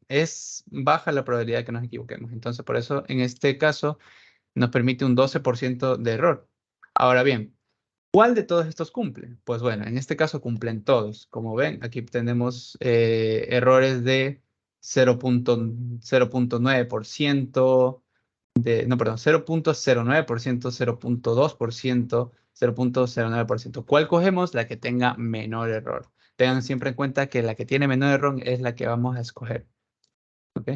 Speaker 1: es baja la probabilidad de que nos equivoquemos. Entonces, por eso, en este caso, nos permite un 12% de error. Ahora bien, ¿cuál de todos estos cumple? Pues bueno, en este caso cumplen todos. Como ven, aquí tenemos errores de 0.9%, no, perdón, 0.09%, 0.2%, 0.09%. ¿Cuál cogemos? La que tenga menor error. Tengan siempre en cuenta que la que tiene menor error es la que vamos a escoger. ¿Ok?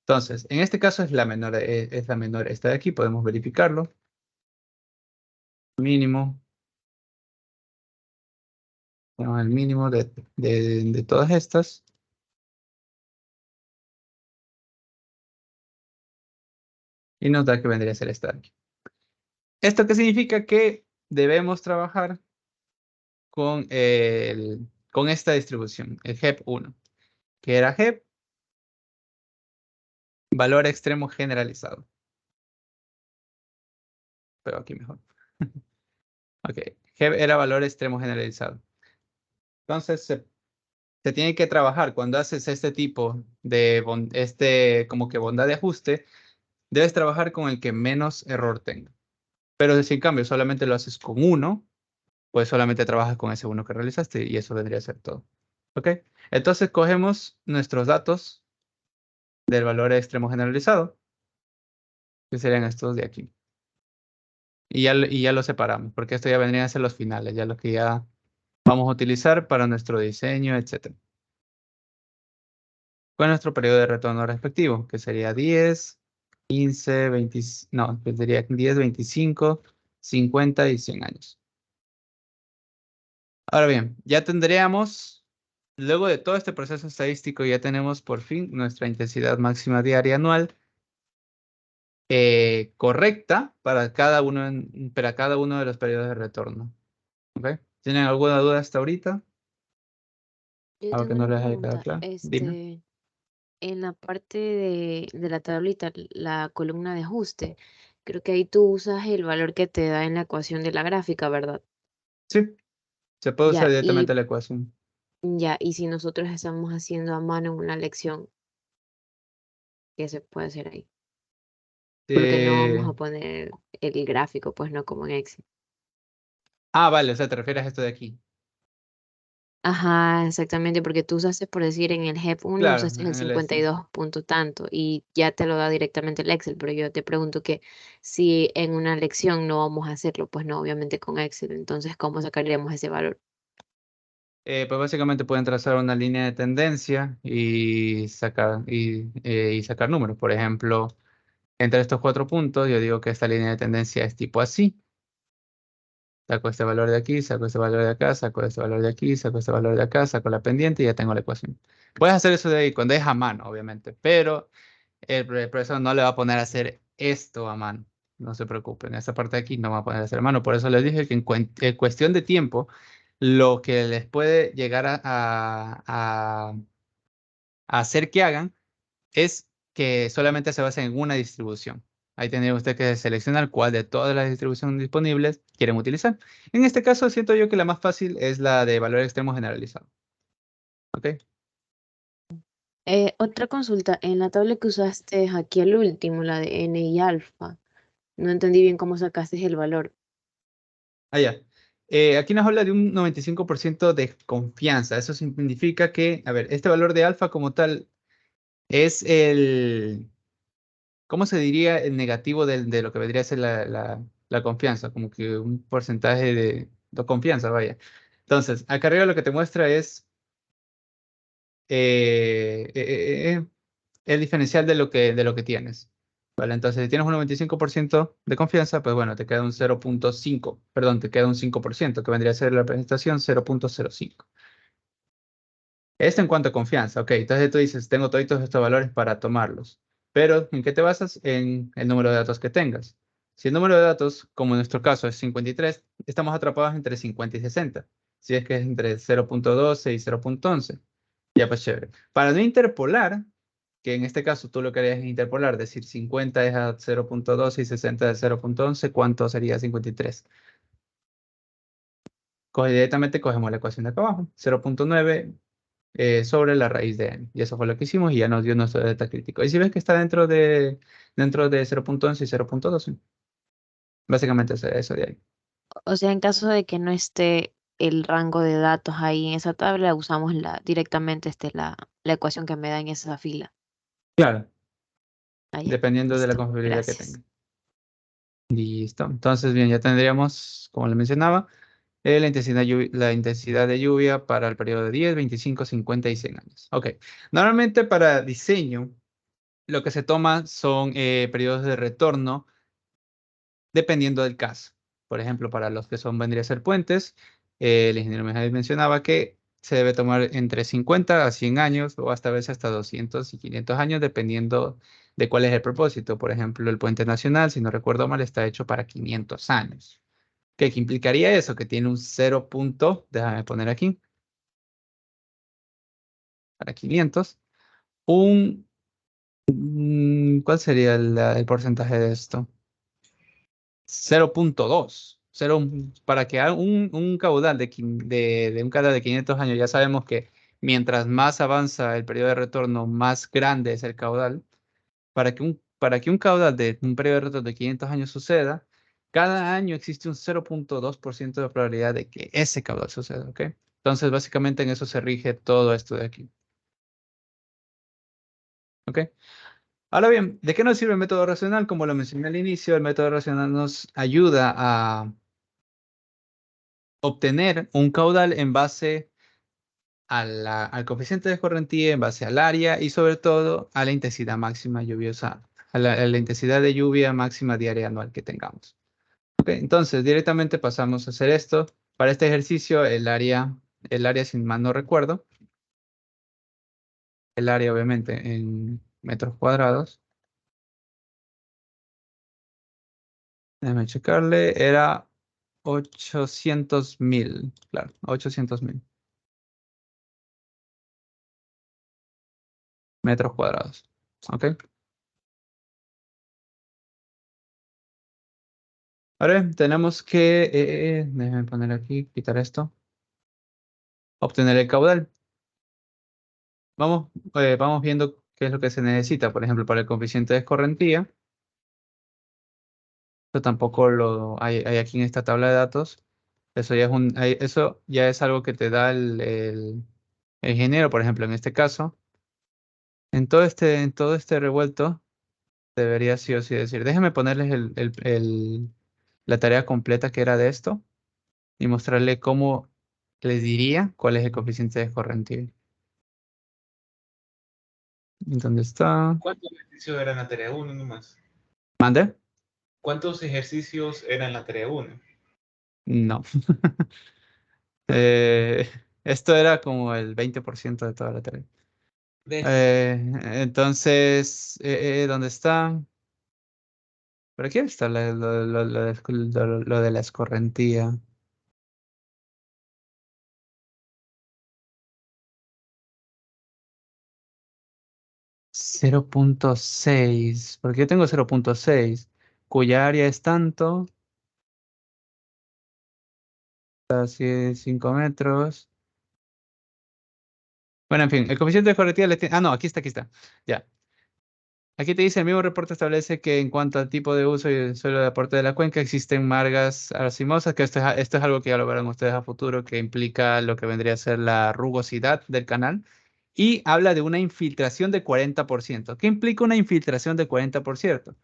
Speaker 1: Entonces, en este caso es la menor esta de aquí, podemos verificarlo. Mínimo. Tenemos el mínimo de todas estas. Y nos da que vendría a ser esta de aquí. ¿Esto qué significa? Que debemos trabajar con esta distribución, el HEP1, que era HEP, valor extremo generalizado. Pero aquí mejor. Ok, HEP era valor extremo generalizado. Entonces, se tiene que trabajar cuando haces este tipo de como que bondad de ajuste, debes trabajar con el que menos error tenga. Pero si en cambio solamente lo haces con uno, pues solamente trabajas con ese uno que realizaste y eso vendría a ser todo. ¿Ok? Entonces cogemos nuestros datos del valor extremo generalizado, que serían estos de aquí. Y ya los separamos, porque esto ya vendrían a ser los finales, ya los que ya vamos a utilizar para nuestro diseño, etc. Con nuestro periodo de retorno respectivo, que sería 10, 15, 20, no, que sería 10, 25, 50 y 100 años. Ahora bien, ya tendríamos, luego de todo este proceso estadístico, ya tenemos por fin nuestra intensidad máxima diaria anual correcta para cada uno de los periodos de retorno. ¿Ok? ¿Tienen alguna duda hasta ahorita?
Speaker 4: Yo
Speaker 1: Algo que
Speaker 4: tengo
Speaker 1: no
Speaker 4: una
Speaker 1: les haya quedado
Speaker 4: pregunta.
Speaker 1: claro. Dime.
Speaker 4: En la parte de la tablita, la columna de ajuste, creo que ahí tú usas el valor que te da en la ecuación de la gráfica, ¿verdad?
Speaker 1: Sí, se puede usar
Speaker 4: Ya,
Speaker 1: directamente la ecuación.
Speaker 4: y si nosotros estamos haciendo a mano en una lección, ¿qué se puede hacer ahí? Porque no vamos a
Speaker 1: Eh,
Speaker 4: poner el gráfico, pues no como en Excel.
Speaker 1: vale, o sea, te refieres a esto de aquí.
Speaker 4: Ajá, exactamente, porque tú usaste, por decir, en el GEP 1
Speaker 1: Claro,
Speaker 4: usaste el
Speaker 1: en el
Speaker 4: 52 punto tanto y ya te lo da directamente el Excel, pero yo te pregunto que si en una lección no vamos a hacerlo, pues no, obviamente con Excel, entonces, ¿cómo sacaríamos ese valor?
Speaker 1: Pues básicamente pueden trazar una línea de tendencia y sacar números. Por ejemplo, entre estos 4 puntos, yo digo que esta línea de tendencia es tipo así. Saco este valor de aquí, saco este valor de acá, saco este valor de aquí, saco este valor de acá, saco la pendiente y ya tengo la ecuación. Puedes hacer eso de ahí cuando es a mano, obviamente, pero el profesor no le va a poner a hacer esto a mano. No se preocupen, esta parte de aquí no va a poner a hacer a mano. Por eso les dije que en cuestión de tiempo, lo que les puede llegar a hacer que hagan es que solamente se basen en una distribución. Ahí tendría usted que seleccionar cuál de todas las distribuciones disponibles quieren utilizar. En este caso, siento yo que la más fácil es la de valor extremo generalizado. ¿Ok?
Speaker 4: Otra consulta, en la tabla que usaste aquí al último, la de N y alfa, no entendí bien cómo sacaste el valor.
Speaker 1: Allá. Aquí nos habla de un 95% de confianza. Eso significa que, a ver, este valor de alfa como tal es ¿cómo se diría el negativo de lo que vendría a ser la confianza? Como que un porcentaje de confianza, vaya. Entonces, acá arriba lo que te muestra es eh, eh, eh, el diferencial de lo que tienes. ¿Vale? Entonces, si tienes un 95% de confianza, pues bueno, te queda un 0,5, perdón, te queda un 5%, que vendría a ser la presentación 0,05. Esto en cuanto a confianza, ok. Entonces tú dices, tengo todos estos valores para tomarlos. Pero, ¿en qué te basas? En el número de datos que tengas. Si el número de datos, como en nuestro caso es 53, estamos atrapados entre 50 y 60. Si es que es entre 0,12 y 0,11. Ya, pues chévere. Para no interpolar, que en este caso tú lo que harías es interpolar, decir 50 es a 0,12 y 60 es a 0,11, ¿cuánto sería 53? Directamente cogemos la ecuación de acá abajo, 0,9 sobre la raíz de n. Y eso fue lo que hicimos y ya nos dio nuestro delta crítico. Y si ves que está dentro de 0,11 y 0,12, básicamente es eso de ahí.
Speaker 4: O sea, en caso de que no esté el rango de datos ahí en esa tabla, usamos directamente la ecuación que me da en esa fila.
Speaker 1: Claro,
Speaker 4: Ah, ya,
Speaker 1: dependiendo de la
Speaker 4: listo.
Speaker 1: confiabilidad que
Speaker 4: Gracias.
Speaker 1: tenga. Listo. Entonces, bien, ya tendríamos, como le mencionaba, la intensidad de lluvia para el periodo de 10, 25, 50 y 100 años. Ok. Normalmente para diseño, lo que se toma son periodos de retorno dependiendo del caso. Por ejemplo, para los que vendría a ser puentes, el ingeniero Mijail mencionaba que se debe tomar entre 50 a 100 años o hasta a veces hasta 200 y 500 años, dependiendo de cuál es el propósito. Por ejemplo, el puente nacional, si no recuerdo mal, está hecho para 500 años. ¿Qué implicaría eso? Que tiene un 0 punto, déjame poner aquí, para 500. ¿Cuál sería el porcentaje de esto? 0,2. Para que haga un caudal de un caudal de 500 años, ya sabemos que mientras más avanza el periodo de retorno, más grande es el caudal. Para que un caudal de un periodo de retorno de 500 años suceda, cada año existe un 0,2% de probabilidad de que ese caudal suceda, ¿ok? Entonces, básicamente en eso se rige todo esto de aquí, ¿ok? Ahora bien, ¿de qué nos sirve el método racional? Como lo mencioné al inicio, el método racional nos ayuda a obtener un caudal en base al coeficiente de escorrentía, en base al área y sobre todo a la intensidad máxima lluviosa, a la intensidad de lluvia máxima diaria anual que tengamos. Ok, entonces directamente pasamos a hacer esto. Para este ejercicio, el área, sin mal no recuerdo, el área obviamente en metros cuadrados. Déjame checarle, era 800.000, claro, 800.000 metros cuadrados. ¿Ok? Ahora tenemos que, déjame poner aquí, quitar esto, obtener el caudal. Vamos viendo qué es lo que se necesita. Por ejemplo, para el coeficiente de escorrentía, esto tampoco lo hay aquí en esta tabla de datos. Eso ya es eso ya es algo que te da el ingeniero, por ejemplo, en este caso. En todo este revuelto, debería sí o sí decir, déjenme ponerles la tarea completa que era de esto y mostrarle cómo les diría cuál es el coeficiente de escorrentía. ¿Dónde está?
Speaker 2: ¿Cuántos ejercicios eran la tarea 1 nomás?
Speaker 1: ¿Mande?
Speaker 2: ¿Cuántos ejercicios eran la tarea 1?
Speaker 1: No. Eh, esto era como el 20% de toda la tarea. Entonces, ¿dónde está? Por aquí está lo de la escorrentía. 0.6, porque yo tengo 0.6, cuya área es tanto, así 5 metros. Bueno, en fin, el coeficiente de escorrentía le tiene... Ah, no, aquí está, aquí está. Ya. Aquí te dice, el mismo reporte establece que en cuanto al tipo de uso y el suelo de aporte de la cuenca, existen margas arcimosas, que esto es algo que ya lo verán ustedes a futuro, que implica lo que vendría a ser la rugosidad del canal, y habla de una infiltración de 40%. ¿Qué implica una infiltración de 40%?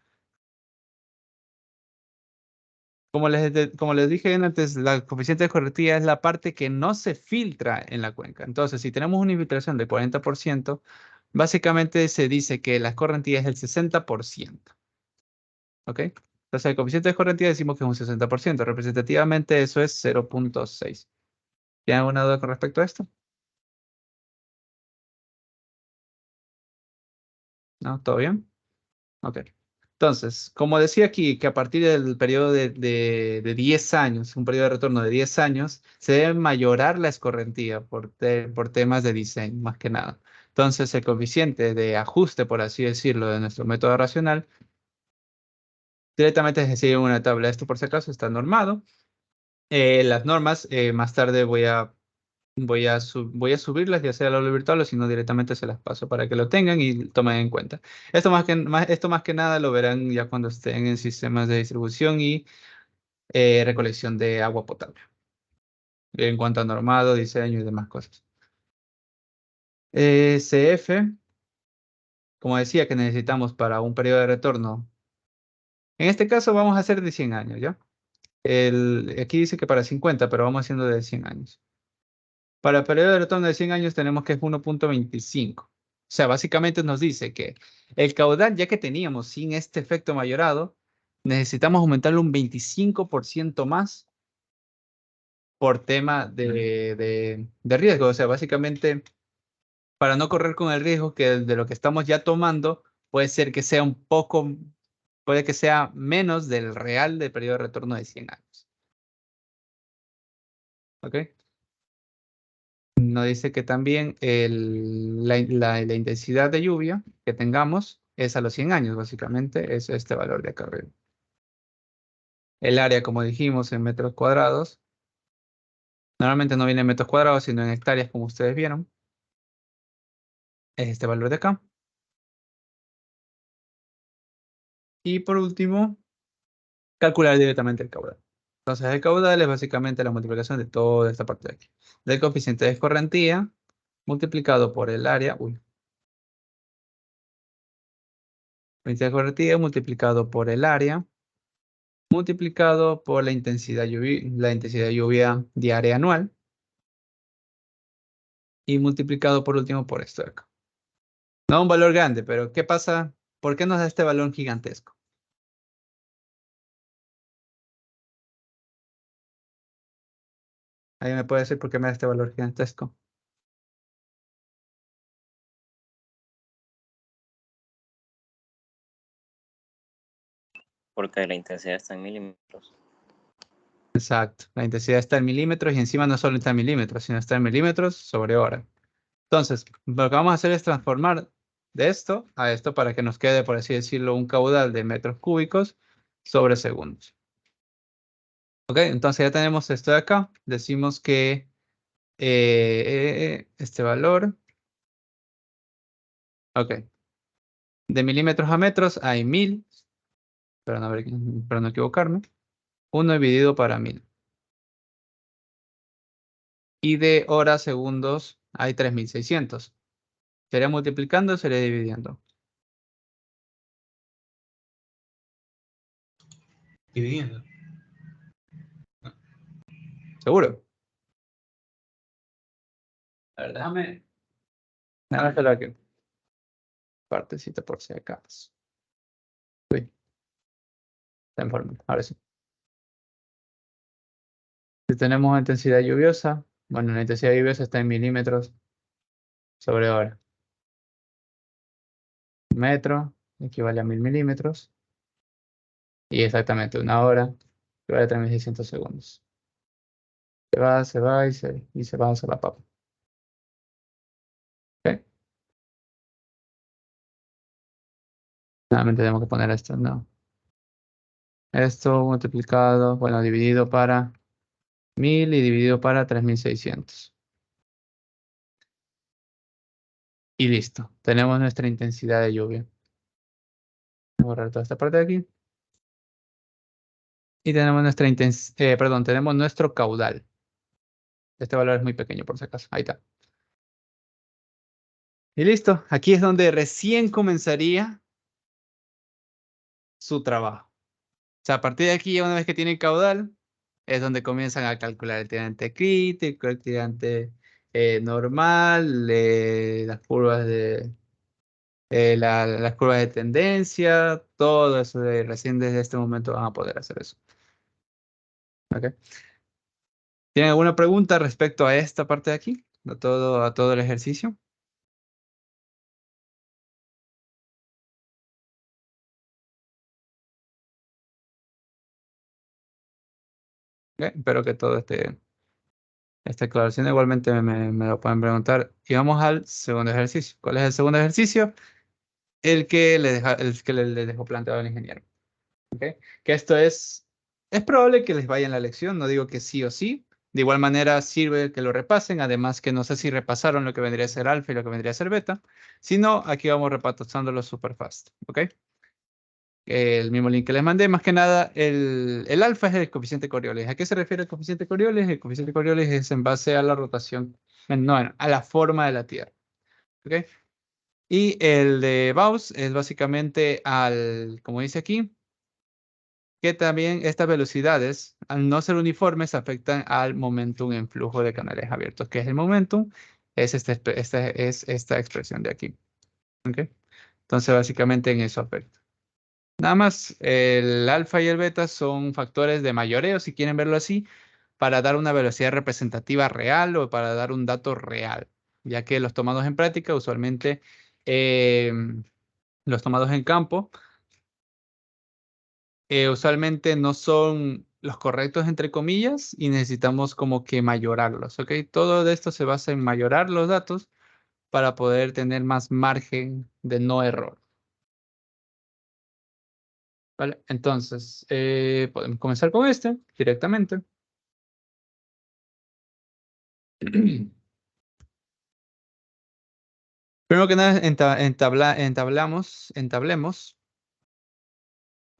Speaker 1: Como les dije antes, la coeficiente de escorrentía es la parte que no se filtra en la cuenca. Entonces, si tenemos una infiltración de 40%, básicamente se dice que la escorrentía es el 60%. ¿Ok? Entonces, el coeficiente de escorrentía decimos que es un 60%. Representativamente, eso es 0.6. ¿Tienen alguna duda con respecto a esto? ¿No? ¿Todo bien? Ok. Entonces, como decía aquí, que a partir del periodo de 10 años, un periodo de retorno de 10 años, se debe mayorar la escorrentía por temas de diseño, más que nada. Entonces, el coeficiente de ajuste, por así decirlo, de nuestro método racional, directamente se sigue en una tabla. Esto, por si acaso, está normado. Las normas, más tarde voy a subirlas, ya sea al aula virtual o si no directamente se las paso para que lo tengan y tomen en cuenta. Esto más que nada lo verán ya cuando estén en sistemas de distribución y recolección de agua potable. En cuanto a normado, diseño y demás cosas. CF, como decía, que necesitamos para un periodo de retorno. En este caso vamos a hacer de 100 años, ¿ya? Aquí dice que para 50, pero vamos haciendo de 100 años. Para el periodo de retorno de 100 años tenemos que es 1.25. O sea, básicamente nos dice que el caudal, ya que teníamos sin este efecto mayorado, necesitamos aumentarlo un 25% más por tema de riesgo. O sea, básicamente, para no correr con el riesgo que de lo que estamos ya tomando, puede ser que sea un poco, puede que sea menos del real del periodo de retorno de 100 años. ¿Ok? Nos dice que también la intensidad de lluvia que tengamos es a los 100 años, básicamente, es este valor de acá arriba. El área, como dijimos, en metros cuadrados. Normalmente no viene en metros cuadrados, sino en hectáreas, como ustedes vieron. Es este valor de acá. Y por último, calcular directamente el caudal. Entonces, el caudal es básicamente la multiplicación de toda esta parte de aquí. Del coeficiente de escorrentía multiplicado por el área. Uy. Coeficiente de escorrentía multiplicado por el área multiplicado por la intensidad de lluvia diaria anual. Y multiplicado por último por esto de acá. No un valor grande, pero ¿qué pasa? ¿Por qué nos da este valor gigantesco? ¿Alguien me puede decir por qué me da este valor gigantesco?
Speaker 3: Porque la intensidad está en milímetros.
Speaker 1: Exacto. La intensidad está en milímetros y encima no solo está en milímetros, sino está en milímetros sobre hora. Entonces, lo que vamos a hacer es transformar de esto a esto para que nos quede, por así decirlo, un caudal de metros cúbicos sobre segundos. Ok, entonces ya tenemos esto de acá. Decimos que este valor. Ok. De milímetros a metros hay 1000. Para no equivocarme. 1 dividido para 1000. Y de horas, segundos, hay 3600. ¿Sería multiplicando o sería dividiendo?
Speaker 2: Dividiendo.
Speaker 1: ¿Seguro? A ver, déjame hacerlo aquí. Partecita por si acaso. Uy, está en forma. Ahora sí. Si tenemos intensidad lluviosa, bueno, la intensidad lluviosa está en milímetros sobre hora. Metro equivale a 1000 milímetros. Y exactamente una hora equivale a 3600 segundos. Se va y se va a hacer la papa. ¿Ok? Nuevamente tenemos que poner esto, no. Esto multiplicado, bueno, dividido para 1000 y dividido para 3600. Y listo. Tenemos nuestra intensidad de lluvia. Voy a borrar toda esta parte de aquí. Y tenemos tenemos nuestro caudal. Este valor es muy pequeño por si acaso. Ahí está. Y listo. Aquí es donde recién comenzaría su trabajo. O sea, a partir de aquí, una vez que tienen caudal, es donde comienzan a calcular el tirante crítico, el tirante normal, las curvas las curvas de tendencia, todo eso. Recién desde este momento van a poder hacer eso. ¿Ok? ¿Tienen alguna pregunta respecto a esta parte de aquí? A todo el ejercicio. ¿Ok? Espero que todo esta aclaración igualmente me lo pueden preguntar. Y vamos al segundo ejercicio. ¿Cuál es el segundo ejercicio? El que le dejó planteado el ingeniero. ¿Ok? Que esto es probable que les vaya en la lección, no digo que sí o sí. De igual manera sirve que lo repasen, además que no sé si repasaron lo que vendría a ser alfa y lo que vendría a ser beta. Si no, aquí vamos repasándolo super fast. ¿Ok? El mismo link que les mandé, más que nada, el alfa es el coeficiente Coriolis. ¿A qué se refiere el coeficiente Coriolis? El coeficiente Coriolis es en base a la rotación, no, a la forma de la Tierra. ¿Ok? Y el de Gauss es básicamente como dice aquí, que también estas velocidades, al no ser uniformes, afectan al momentum en flujo de canales abiertos. ¿Qué es el momentum? Es esta expresión de aquí. ¿Ok? Entonces, básicamente en eso afecta. Nada más, el alfa y el beta son factores de mayoreo, si quieren verlo así, para dar una velocidad representativa real o para dar un dato real, ya que los tomados en práctica, usualmente eh, los tomados en campo, usualmente no son los correctos, entre comillas, y necesitamos como que mayorarlos, ¿ok? Todo de esto se basa en mayorar los datos para poder tener más margen de no error. ¿Vale? Entonces, podemos comenzar con este directamente. Primero que nada, entablemos.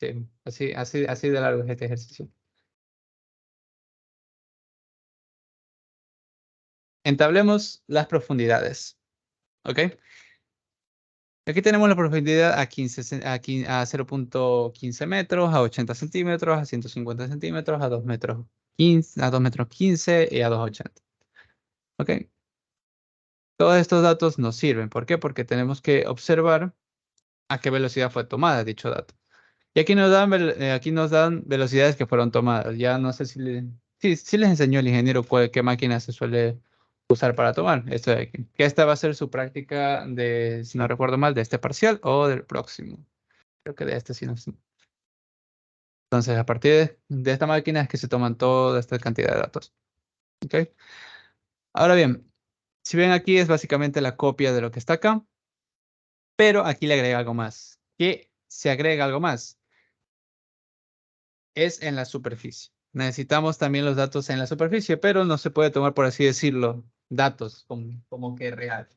Speaker 1: Sí, así de largo es este ejercicio. Entablemos las profundidades. ¿Ok? Aquí tenemos la profundidad a 0.15 metros, a 80 centímetros, a 150 centímetros, a 2 metros 15, a 2 metros 15 y a 2,80. ¿Ok? Todos estos datos nos sirven. ¿Por qué? Porque tenemos que observar a qué velocidad fue tomada dicho dato. Y aquí nos dan velocidades que fueron tomadas. Ya no sé si, sí les enseñó el ingeniero qué máquina se suele usar para tomar esto de aquí. Que esta va a ser su práctica de, si no recuerdo mal, de este parcial o del próximo. Creo que de este sí no sé. Entonces, a partir de esta máquina es que se toman toda esta cantidad de datos. ¿Ok? Ahora bien, si ven aquí es básicamente la copia de lo que está acá, pero aquí le agrega algo más. ¿Qué se agrega algo más? Es en la superficie. Necesitamos también los datos en la superficie, pero no se puede tomar, por así decirlo, datos como que real.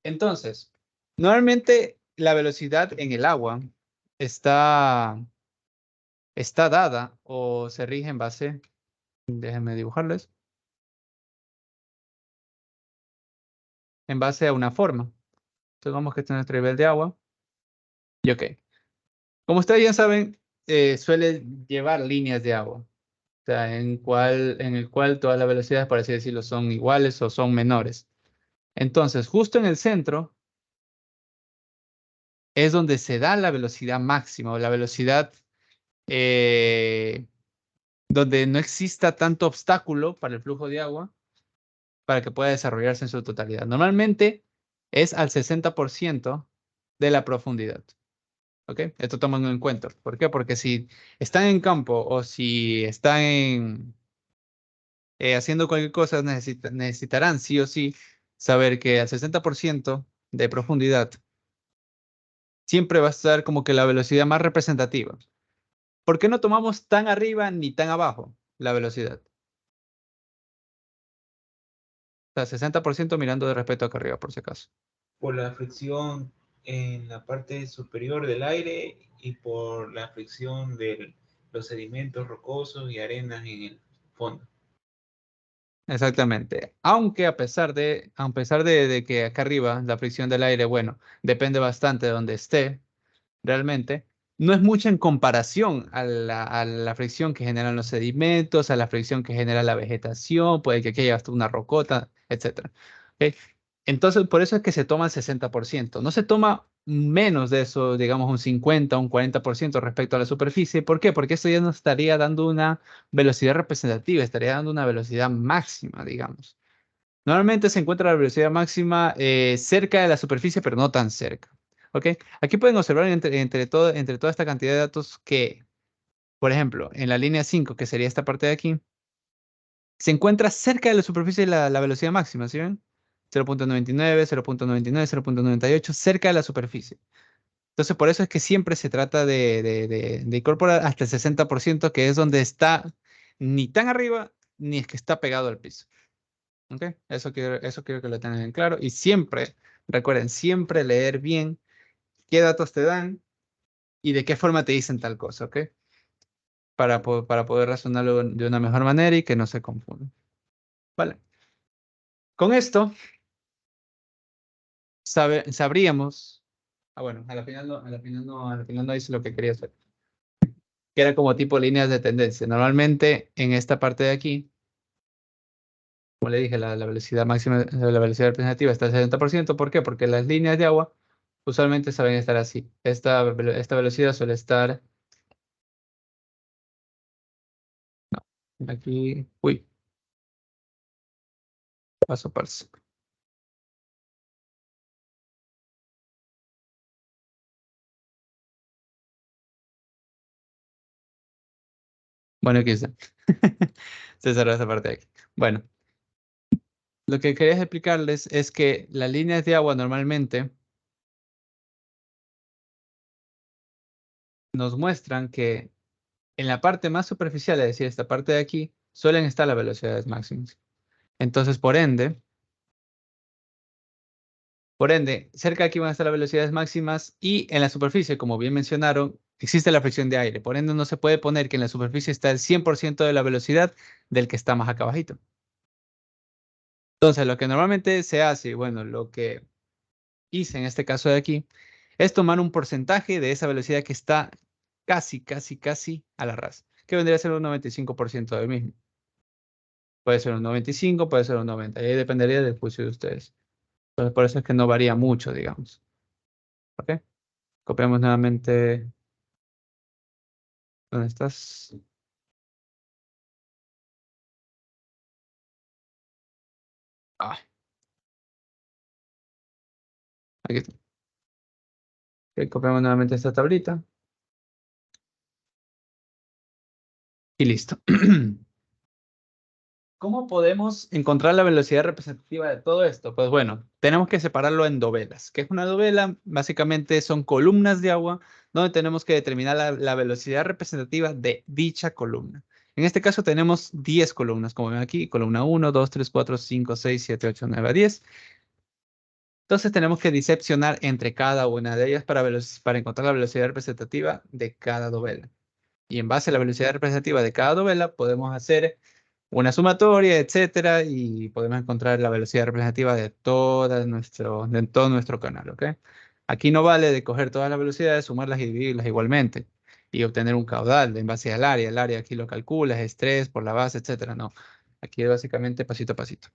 Speaker 1: Entonces, normalmente la velocidad en el agua está dada o se rige en base, déjenme dibujarles, en base a una forma. Supongamos que este es nuestro nivel de agua. Y ok. Como ustedes ya saben, suele llevar líneas de agua. O sea, en el cual todas las velocidades, por así decirlo, son iguales o son menores. Entonces, justo en el centro es donde se da la velocidad máxima o la velocidad donde no exista tanto obstáculo para el flujo de agua para que pueda desarrollarse en su totalidad. Normalmente es al 60% de la profundidad. ¿Ok? Esto tomando en cuenta. ¿Por qué? Porque si están en campo o si están haciendo cualquier cosa, necesitarán sí o sí saber que al 60% de profundidad siempre va a estar como que la velocidad más representativa. ¿Por qué no tomamos tan arriba ni tan abajo la velocidad? O sea, 60% mirando de respecto acá arriba, por si acaso.
Speaker 2: Por la fricción en la parte superior del aire y por la fricción de los sedimentos rocosos y arenas en el fondo.
Speaker 1: Exactamente. Aunque a pesar de que acá arriba la fricción del aire, bueno, depende bastante de donde esté, realmente, no es mucha en comparación a la fricción que generan los sedimentos, a la fricción que genera la vegetación, puede que aquí haya hasta una rocota, etc. ¿Ok? Entonces, por eso es que se toma el 60%. No se toma menos de eso, digamos un 50, un 40% respecto a la superficie. ¿Por qué? Porque esto ya nos estaría dando una velocidad representativa, estaría dando una velocidad máxima, digamos. Normalmente se encuentra la velocidad máxima cerca de la superficie, pero no tan cerca. ¿Ok? Aquí pueden observar entre toda esta cantidad de datos que, por ejemplo, en la línea 5, que sería esta parte de aquí, se encuentra cerca de la superficie la velocidad máxima, ¿sí ven? 0.99, 0.99, 0.98, cerca de la superficie. Entonces, por eso es que siempre se trata de incorporar hasta el 60%, que es donde está ni tan arriba, ni es que está pegado al piso. ¿Ok? Eso quiero que lo tengan en claro. Y siempre, recuerden, siempre leer bien qué datos te dan y de qué forma te dicen tal cosa, ¿ok? Para poder razonarlo de una mejor manera y que no se confundan. Vale. Con esto, sabríamos. Ah, bueno, a la final no hice lo que quería hacer. Que era como tipo líneas de tendencia. Normalmente en esta parte de aquí, como le dije, la velocidad máxima, la velocidad representativa está al 70%. ¿Por qué? Porque las líneas de agua usualmente saben estar así. Esta velocidad suele estar aquí. Uy, paso a paso. Bueno, aquí está. Se cerró esa parte de aquí. Bueno, lo que quería explicarles es que las líneas de agua normalmente nos muestran que en la parte más superficial, es decir, esta parte de aquí, suelen estar las velocidades máximas. Entonces, por ende, cerca de aquí van a estar las velocidades máximas y en la superficie, como bien mencionaron, existe la fricción de aire. Por ende, no se puede poner que en la superficie está el 100% de la velocidad del que está más acá abajito. Entonces, lo que normalmente se hace, bueno, lo que hice en este caso de aquí, es tomar un porcentaje de esa velocidad que está casi a la ras, que vendría a ser un 95% del mismo. Puede ser un 95, puede ser un 90, y ahí dependería del juicio de ustedes. Entonces, por eso es que no varía mucho, digamos. ¿Ok? Copiamos nuevamente. ¿Dónde estás? Ah, aquí está. Ok, copiamos nuevamente esta tablita. Y listo. ¿Cómo podemos encontrar la velocidad representativa de todo esto? Pues bueno, tenemos que separarlo en dovelas. ¿Qué es una dovela? Básicamente son columnas de agua donde tenemos que determinar la velocidad representativa de dicha columna. En este caso tenemos 10 columnas, como ven aquí, columna 1, 2, 3, 4, 5, 6, 7, 8, 9, 10. Entonces tenemos que diseccionar entre cada una de ellas para encontrar la velocidad representativa de cada dovela. Y en base a la velocidad representativa de cada dovela podemos hacer una sumatoria, etcétera, y podemos encontrar la velocidad representativa de todo nuestro canal, ¿ok? Aquí no vale de coger todas las velocidades, sumarlas y dividirlas igualmente y obtener un caudal en base al área. El área aquí lo calculas, es 3 por la base, etcétera. No, aquí es básicamente pasito a pasito.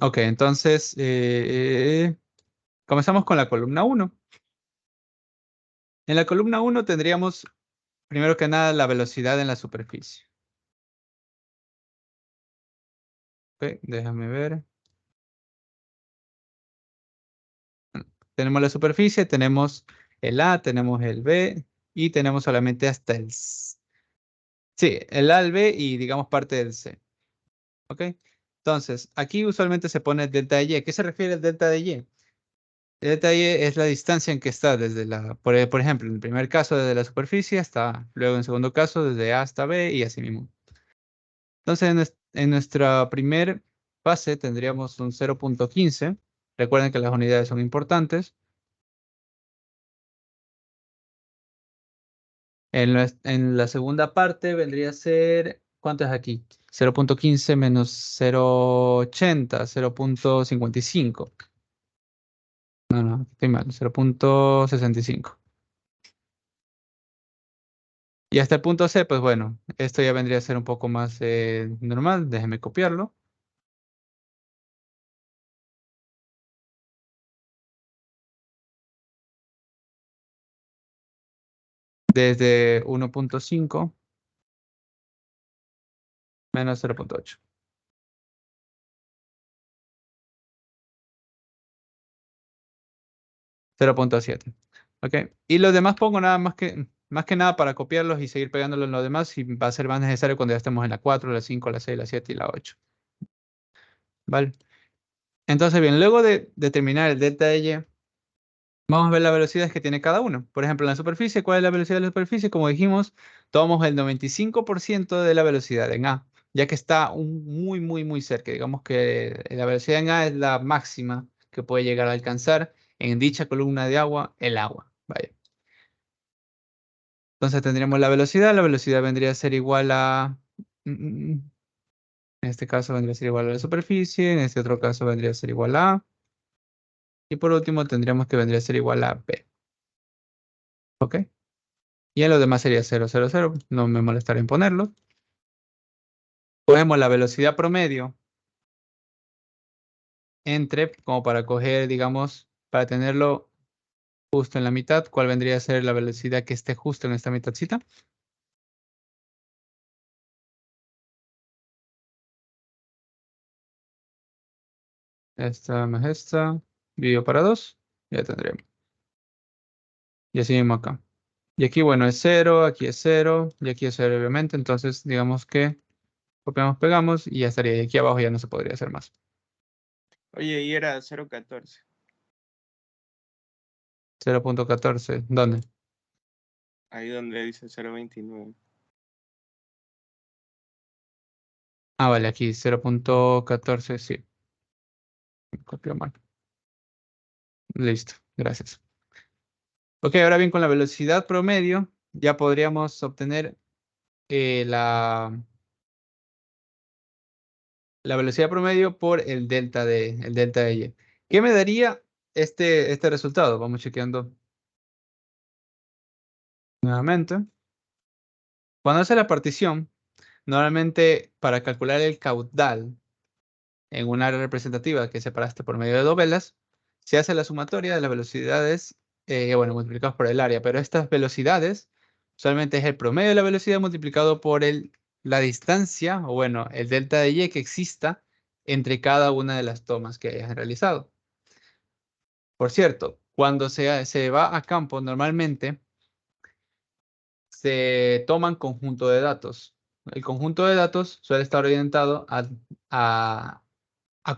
Speaker 1: Ok, entonces comenzamos con la columna 1. En la columna 1 tendríamos, primero que nada, la velocidad en la superficie. Ok, déjame ver. Tenemos la superficie, tenemos el A, tenemos el B y tenemos solamente hasta el C. Sí, el A, el B y digamos parte del C. ¿Ok? Entonces, aquí usualmente se pone delta de Y. ¿A qué se refiere el delta de Y? El delta de Y es la distancia en que está desde por ejemplo, en el primer caso desde la superficie hasta A, luego en el segundo caso desde A hasta B y así mismo. Entonces, en nuestra primer fase tendríamos un 0.15. Recuerden que las unidades son importantes. En la segunda parte vendría a ser, ¿cuánto es aquí? 0.15 menos 0.80, 0.55. No, no, estoy mal, 0.65. Y hasta el punto C, pues bueno, esto ya vendría a ser un poco más normal. Déjeme copiarlo. Desde 1.5 menos 0.8. 0.7. ¿Ok? Y los demás pongo nada más que nada para copiarlos y seguir pegándolo en los demás y va a ser más necesario cuando ya estemos en la 4, la 5, la 6, la 7 y la 8. ¿Vale? Entonces, bien, luego de determinar el delta de Y, vamos a ver las velocidades que tiene cada uno. Por ejemplo, en la superficie, ¿cuál es la velocidad de la superficie? Como dijimos, tomamos el 95% de la velocidad en A, ya que está muy cerca. Digamos que la velocidad en A es la máxima que puede llegar a alcanzar en dicha columna de agua, el agua. Vaya. Entonces tendríamos la velocidad vendría a ser igual a... En este caso vendría a ser igual a la superficie, en este otro caso vendría a ser igual a A. Y por último tendríamos que vendría a ser igual a B. ¿Ok? Y en lo demás sería 0. No me molestará en ponerlo. Cogemos la velocidad promedio entre, como para coger, digamos, para tenerlo justo en la mitad. ¿Cuál vendría a ser la velocidad que esté justo en esta mitadcita? Esta más esta. Dividido para 2. Ya tendremos. Y así mismo acá. Y aquí, bueno, es 0, aquí es 0, y aquí es 0, obviamente. Entonces, digamos que copiamos, pegamos, y ya estaría. Y aquí abajo ya no se podría hacer más.
Speaker 5: Oye, y era 0.14.
Speaker 1: 0.14. ¿Dónde?
Speaker 5: Ahí donde dice 0.29.
Speaker 1: Ah, vale, aquí 0.14, sí. Me copió mal. Listo, gracias. Ok, ahora bien, con la velocidad promedio ya podríamos obtener la velocidad promedio por el delta de Y. ¿Qué me daría este resultado? Vamos chequeando nuevamente. Cuando hace la partición, normalmente para calcular el caudal en un área representativa que separaste por medio de dos velas, se hace la sumatoria de las velocidades, bueno, multiplicadas por el área, pero estas velocidades usualmente es el promedio de la velocidad multiplicado por la distancia, o bueno, el delta de y que exista entre cada una de las tomas que hayas realizado. Por cierto, cuando se va a campo, normalmente se toman conjunto de datos. El conjunto de datos suele estar orientado a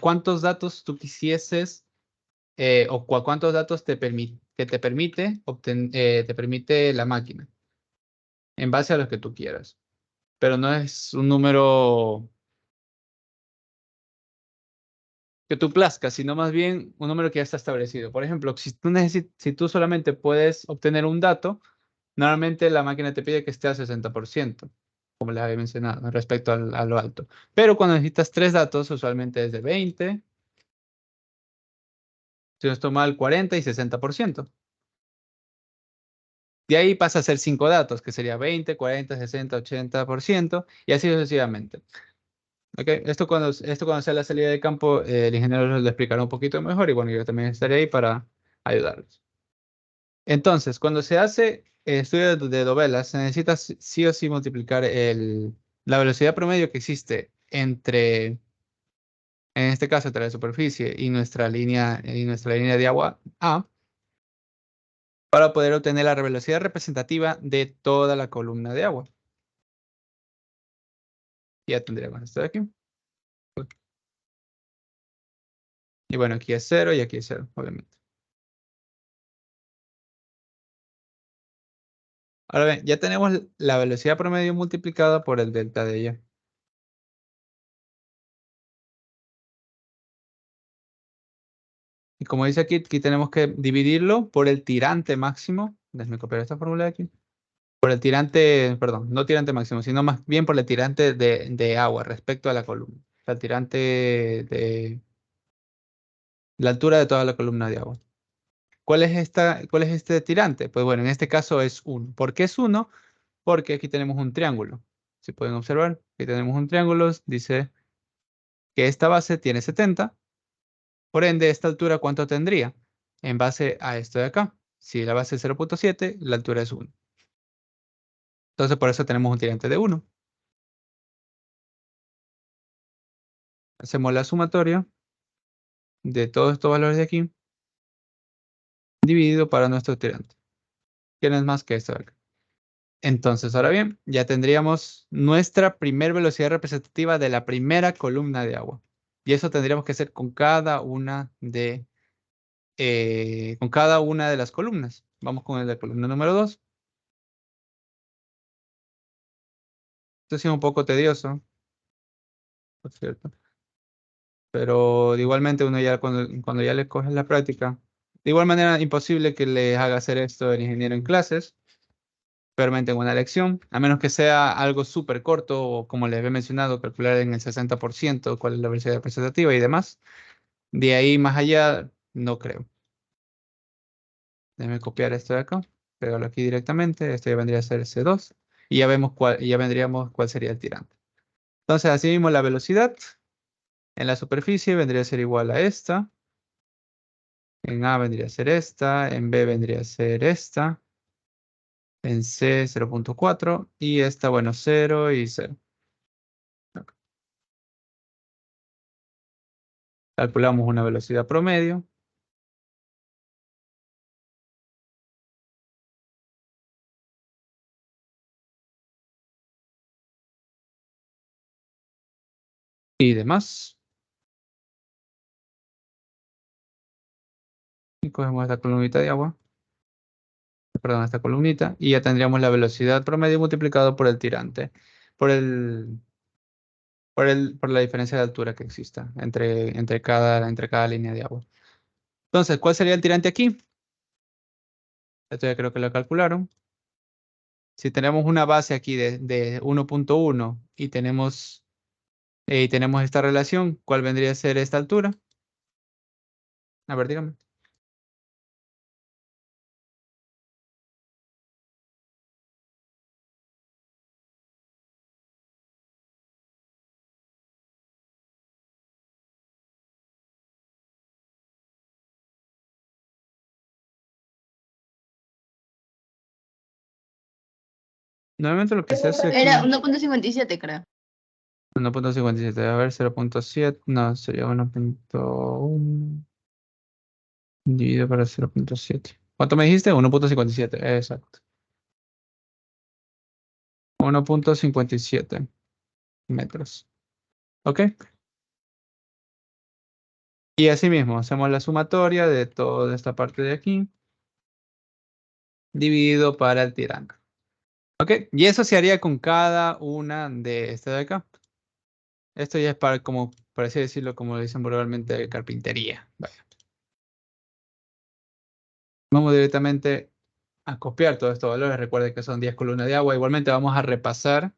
Speaker 1: cuántos datos tú quisieses o cuántos datos que te permite la máquina en base a los que tú quieras. Pero no es un número que tú plazcas, sino más bien un número que ya está establecido. Por ejemplo, si tú solamente puedes obtener un dato, normalmente la máquina te pide que esté al 60%, como les había mencionado, respecto a lo alto. Pero cuando necesitas 3 datos, usualmente es de 20, si no estoy mal, 40 y 60%. De ahí pasa a ser 5 datos, que sería 20, 40, 60, 80%, y así sucesivamente. Okay. Esto cuando sea la salida de campo, el ingeniero lo explicará un poquito mejor, y bueno, yo también estaré ahí para ayudarlos. Entonces, cuando se hace estudio de dovelas, se necesita sí o sí multiplicar la velocidad promedio que existe en este caso, entre la superficie y nuestra línea de agua A, para poder obtener la velocidad representativa de toda la columna de agua. Ya tendríamos esto de aquí. Y bueno, aquí es 0 y aquí es 0, obviamente. Ahora bien, ya tenemos la velocidad promedio multiplicada por el delta de ella. Y como dice aquí tenemos que dividirlo por el tirante máximo. Déjenme copiar esta fórmula de aquí. Por el tirante, perdón, no tirante máximo, sino más bien por el tirante de agua respecto a la columna. O sea, el tirante de la altura de toda la columna de agua. ¿Cuál es este tirante? Pues bueno, en este caso es 1. ¿Por qué es 1? Porque aquí tenemos un triángulo. Si pueden observar, aquí tenemos un triángulo, dice que esta base tiene 70. Por ende, esta altura, ¿cuánto tendría? En base a esto de acá. Si la base es 0.7, la altura es 1. Entonces, por eso tenemos un tirante de 1. Hacemos la sumatoria de todos estos valores de aquí, dividido para nuestro tirante, que no es más que esto de acá. Entonces, ahora bien, ya tendríamos nuestra primer velocidad representativa de la primera columna de agua. Y eso tendríamos que hacer con cada una de las columnas. Vamos con la columna número 2. Esto sí es un poco tedioso, por cierto. Pero igualmente uno ya cuando ya le coges la práctica, de igual manera imposible que les haga hacer esto el ingeniero en clases, realmente en una lección, a menos que sea algo súper corto o como les había mencionado, calcular en el 60% cuál es la velocidad representativa y demás. De ahí más allá, no creo. Déjenme copiar esto de acá, pegarlo aquí directamente, esto ya vendría a ser C2 y ya vendríamos cuál sería el tirante. Entonces, así mismo la velocidad en la superficie vendría a ser igual a esta. En A vendría a ser esta, en B vendría a ser esta, en C 0.4 y esta, bueno, 0 y 0. Calculamos una velocidad promedio. Y demás. Y cogemos esta columnita de agua. Perdón, esta columnita. Y ya tendríamos la velocidad promedio multiplicado por el tirante. Por la diferencia de altura que exista entre cada línea de agua. Entonces, ¿cuál sería el tirante aquí? Esto ya creo que lo calcularon. Si tenemos una base aquí de 1.1 y tenemos esta relación, ¿cuál vendría a ser esta altura? A ver, dígame. Normalmente lo que se hace aquí...
Speaker 6: Era 1.57, creo.
Speaker 1: 1.57, a ver, 0.7, no, sería 1.1 dividido para 0.7. ¿Cuánto me dijiste? 1.57, exacto. 1.57 metros. ¿Ok? Y así mismo, hacemos la sumatoria de toda esta parte de aquí, dividido para el tirante. ¿Ok? Y eso se haría con cada una de estas de acá. Esto ya es para, como, por así decirlo, como le dicen vulgarmente, de carpintería. Vaya. Vamos directamente a copiar todos estos valores. Recuerden que son 10 columnas de agua. Igualmente vamos a repasar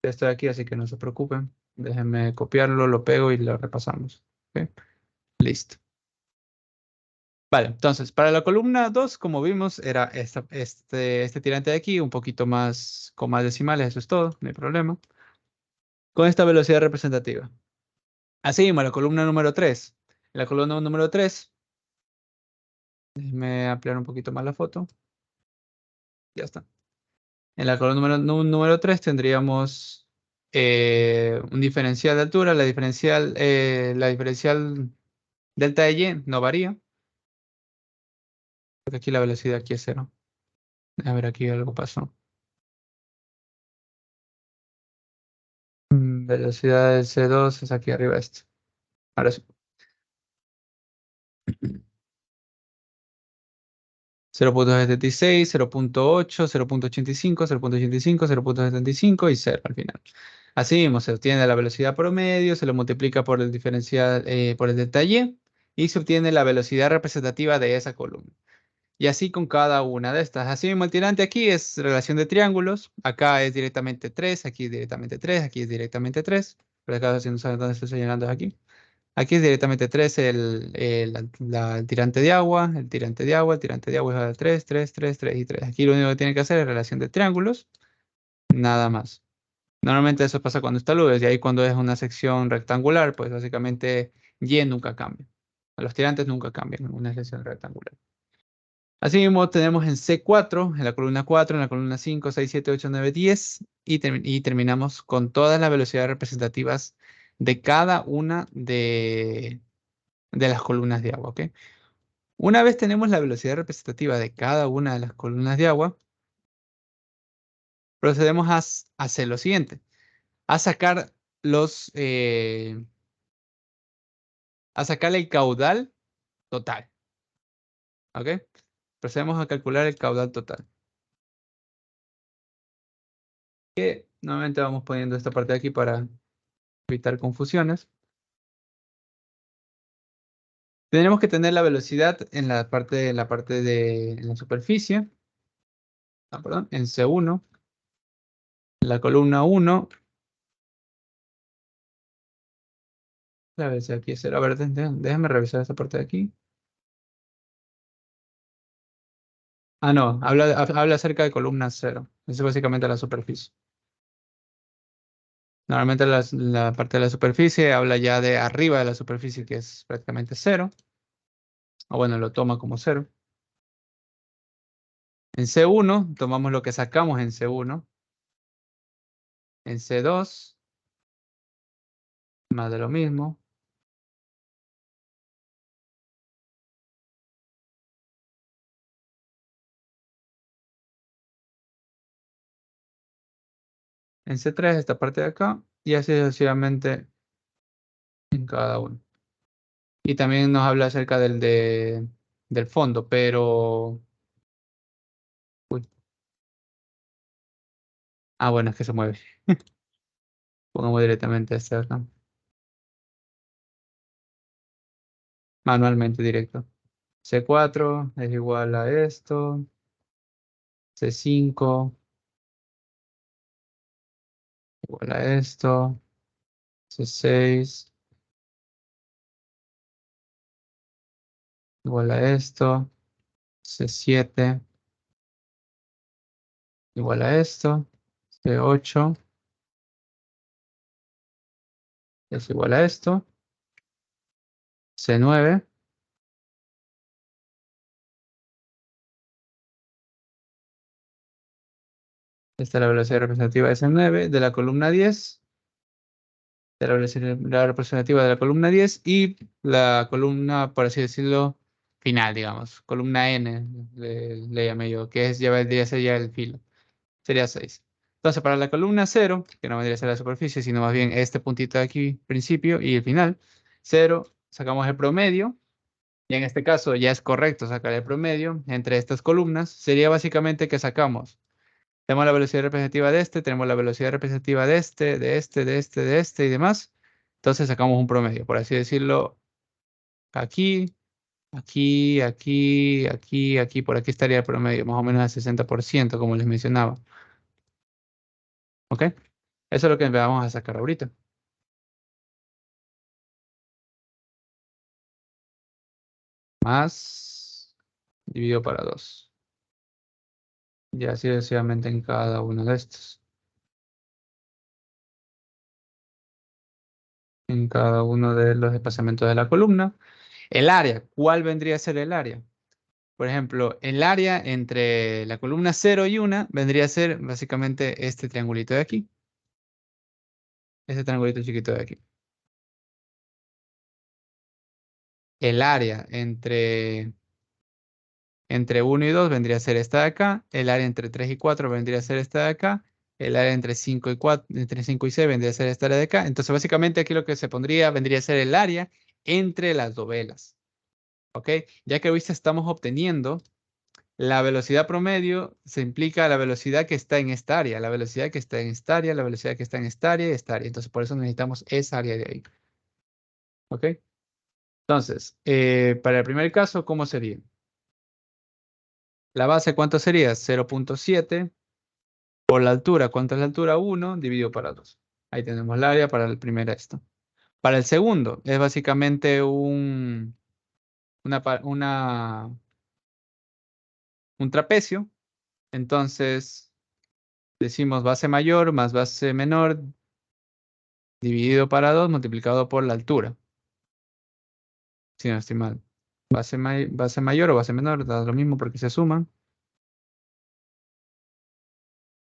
Speaker 1: esto de aquí, así que no se preocupen. Déjenme copiarlo, lo pego y lo repasamos. ¿Ok? Listo. Vale, entonces, para la columna 2, como vimos, era este tirante de aquí, un poquito más con más decimales, eso es todo, no hay problema. Con esta velocidad representativa. Así mismo, la columna número 3. En la columna número 3, déjenme ampliar un poquito más la foto. Ya está. En la columna número 3 tendríamos un diferencial de altura. La diferencial delta de y no varía. Porque aquí la velocidad aquí es 0. A ver, aquí algo pasó. Velocidad del C2 es aquí arriba esto. Ahora sí. 0.76, 0.8, 0.85, 0.85, 0.75 y 0 al final. Así mismo se obtiene la velocidad promedio, se lo multiplica por el diferencial, por el detalle y se obtiene la velocidad representativa de esa columna. Y así con cada una de estas. Así mismo el tirante aquí es relación de triángulos. Acá es directamente 3, aquí es directamente 3, aquí es directamente 3. Por acá, si no saben dónde estoy señalando, es aquí. Aquí es directamente 3 el tirante de agua, el tirante de agua, el tirante de agua es igual a 3, 3, 3, 3 y 3. Aquí lo único que tiene que hacer es relación de triángulos, nada más. Normalmente eso pasa cuando está luz, y ahí cuando es una sección rectangular, pues básicamente Y nunca cambia. Los tirantes nunca cambian en una sección rectangular. Asimismo, tenemos en C4, en la columna 4, en la columna 5, 6, 7, 8, 9, 10 y terminamos con todas las velocidades representativas de cada una de las columnas de agua, ¿ok? Una vez tenemos la velocidad representativa de cada una de las columnas de agua, procedemos a hacer lo siguiente, a sacar a sacar el caudal total, ¿ok? Procedemos a calcular el caudal total. Que nuevamente vamos poniendo esta parte de aquí para evitar confusiones. Tenemos que tener la velocidad en la parte en la superficie, perdón, en C1, la columna 1. A ver si aquí es 0. A ver, déjame revisar esta parte de aquí. Ah, no, habla acerca de columna 0. Eso es básicamente la superficie. Normalmente la parte de la superficie habla ya de arriba de la superficie, que es prácticamente 0. O bueno, lo toma como 0. En C1 tomamos lo que sacamos en C1. En C2, más de lo mismo. En C3, esta parte de acá. Y así sucesivamente en cada uno. Y también nos habla acerca del fondo, pero... Uy. Ah, bueno, es que se mueve. Pongamos directamente este acá. Manualmente directo. C4 es igual a esto. C5 igual a esto. C6 igual a esto. C7 igual a esto. C8 es igual a esto. C9 esta es la velocidad representativa de C9 de la columna 10. De la velocidad representativa de la columna 10 y la columna, por así decirlo, final, digamos. Columna N, le llamé yo, que es, ya vendría a ser ya el filo. Sería 6. Entonces, para la columna 0, que no vendría a ser la superficie, sino más bien este puntito de aquí, principio y el final, 0, sacamos el promedio. Y en este caso ya es correcto sacar el promedio entre estas columnas. Sería básicamente que sacamos. Tenemos la velocidad representativa de este, tenemos la velocidad representativa de este, de este, de este, de este y demás. Entonces sacamos un promedio, por así decirlo, aquí, aquí, aquí, aquí, aquí, por aquí estaría el promedio, más o menos al 60%, como les mencionaba. ¿Ok? Eso es lo que vamos a sacar ahorita. Más dividido para 2. Y así sucesivamente en cada uno de estos. En cada uno de los desplazamientos de la columna. El área, ¿cuál vendría a ser el área? Por ejemplo, el área entre la columna 0 y 1 vendría a ser básicamente este triangulito de aquí. Este triangulito chiquito de aquí. El área entre 1 y 2 vendría a ser esta de acá. El área entre 3 y 4 vendría a ser esta de acá. El área entre 5 y 4, entre 5 y 6 vendría a ser esta de acá. Entonces, básicamente aquí lo que se pondría vendría a ser el área entre las dovelas. ¿Ok? Ya que hoy estamos obteniendo la velocidad promedio, se implica la velocidad que está en esta área, la velocidad que está en esta área, la velocidad que está en esta área y esta área. Entonces, por eso necesitamos esa área de ahí. ¿Ok? Entonces, para el primer caso, ¿cómo sería? La base, ¿cuánto sería? 0.7 por la altura. ¿Cuánto es la altura? 1 dividido para 2. Ahí tenemos el área para el primer esto. Para el segundo, es básicamente un trapecio. Entonces, decimos base mayor más base menor dividido para 2 multiplicado por la altura. Si no estoy mal. Base mayor o base menor, da lo mismo porque se suman.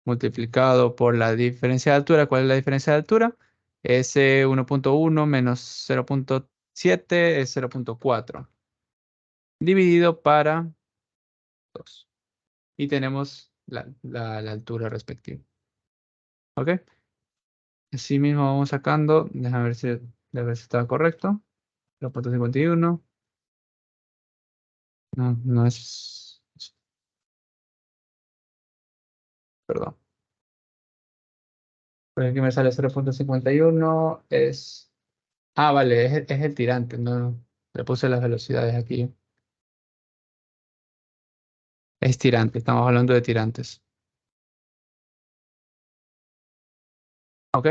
Speaker 1: Multiplicado por la diferencia de altura. ¿Cuál es la diferencia de altura? Es 1.1 menos 0.7 es 0.4. Dividido para 2. Y tenemos la altura respectiva. ¿Ok? Así mismo vamos sacando. Déjame ver si está correcto. 0.51. No, no es. Perdón. Pues aquí me sale 0.51. Es. Ah, vale, es el tirante. No, le puse las velocidades aquí. Es tirante, estamos hablando de tirantes. ¿Ok?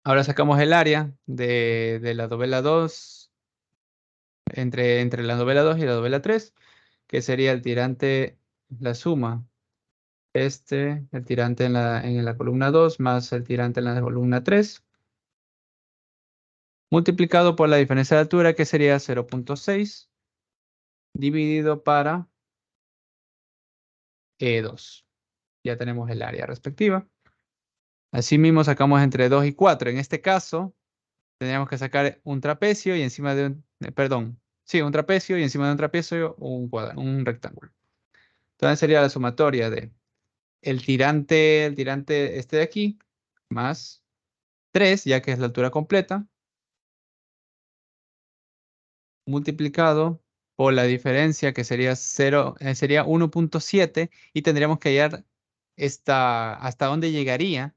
Speaker 1: Ahora sacamos el área de la dovela 2, entre la dovela 2 y la dovela 3, que sería el tirante, la suma. El tirante en la columna 2 más el tirante en la columna 3, multiplicado por la diferencia de altura, que sería 0.6, dividido para E2. Ya tenemos el área respectiva. Asimismo, sacamos entre 2 y 4. En este caso, tendríamos que sacar un trapecio y encima de perdón, sí, un trapecio y encima de un trapecio un rectángulo. Entonces sería la sumatoria de el tirante este de aquí, más 3, ya que es la altura completa, multiplicado por la diferencia que sería 0, sería 1.7 y tendríamos que hallar hasta dónde llegaría.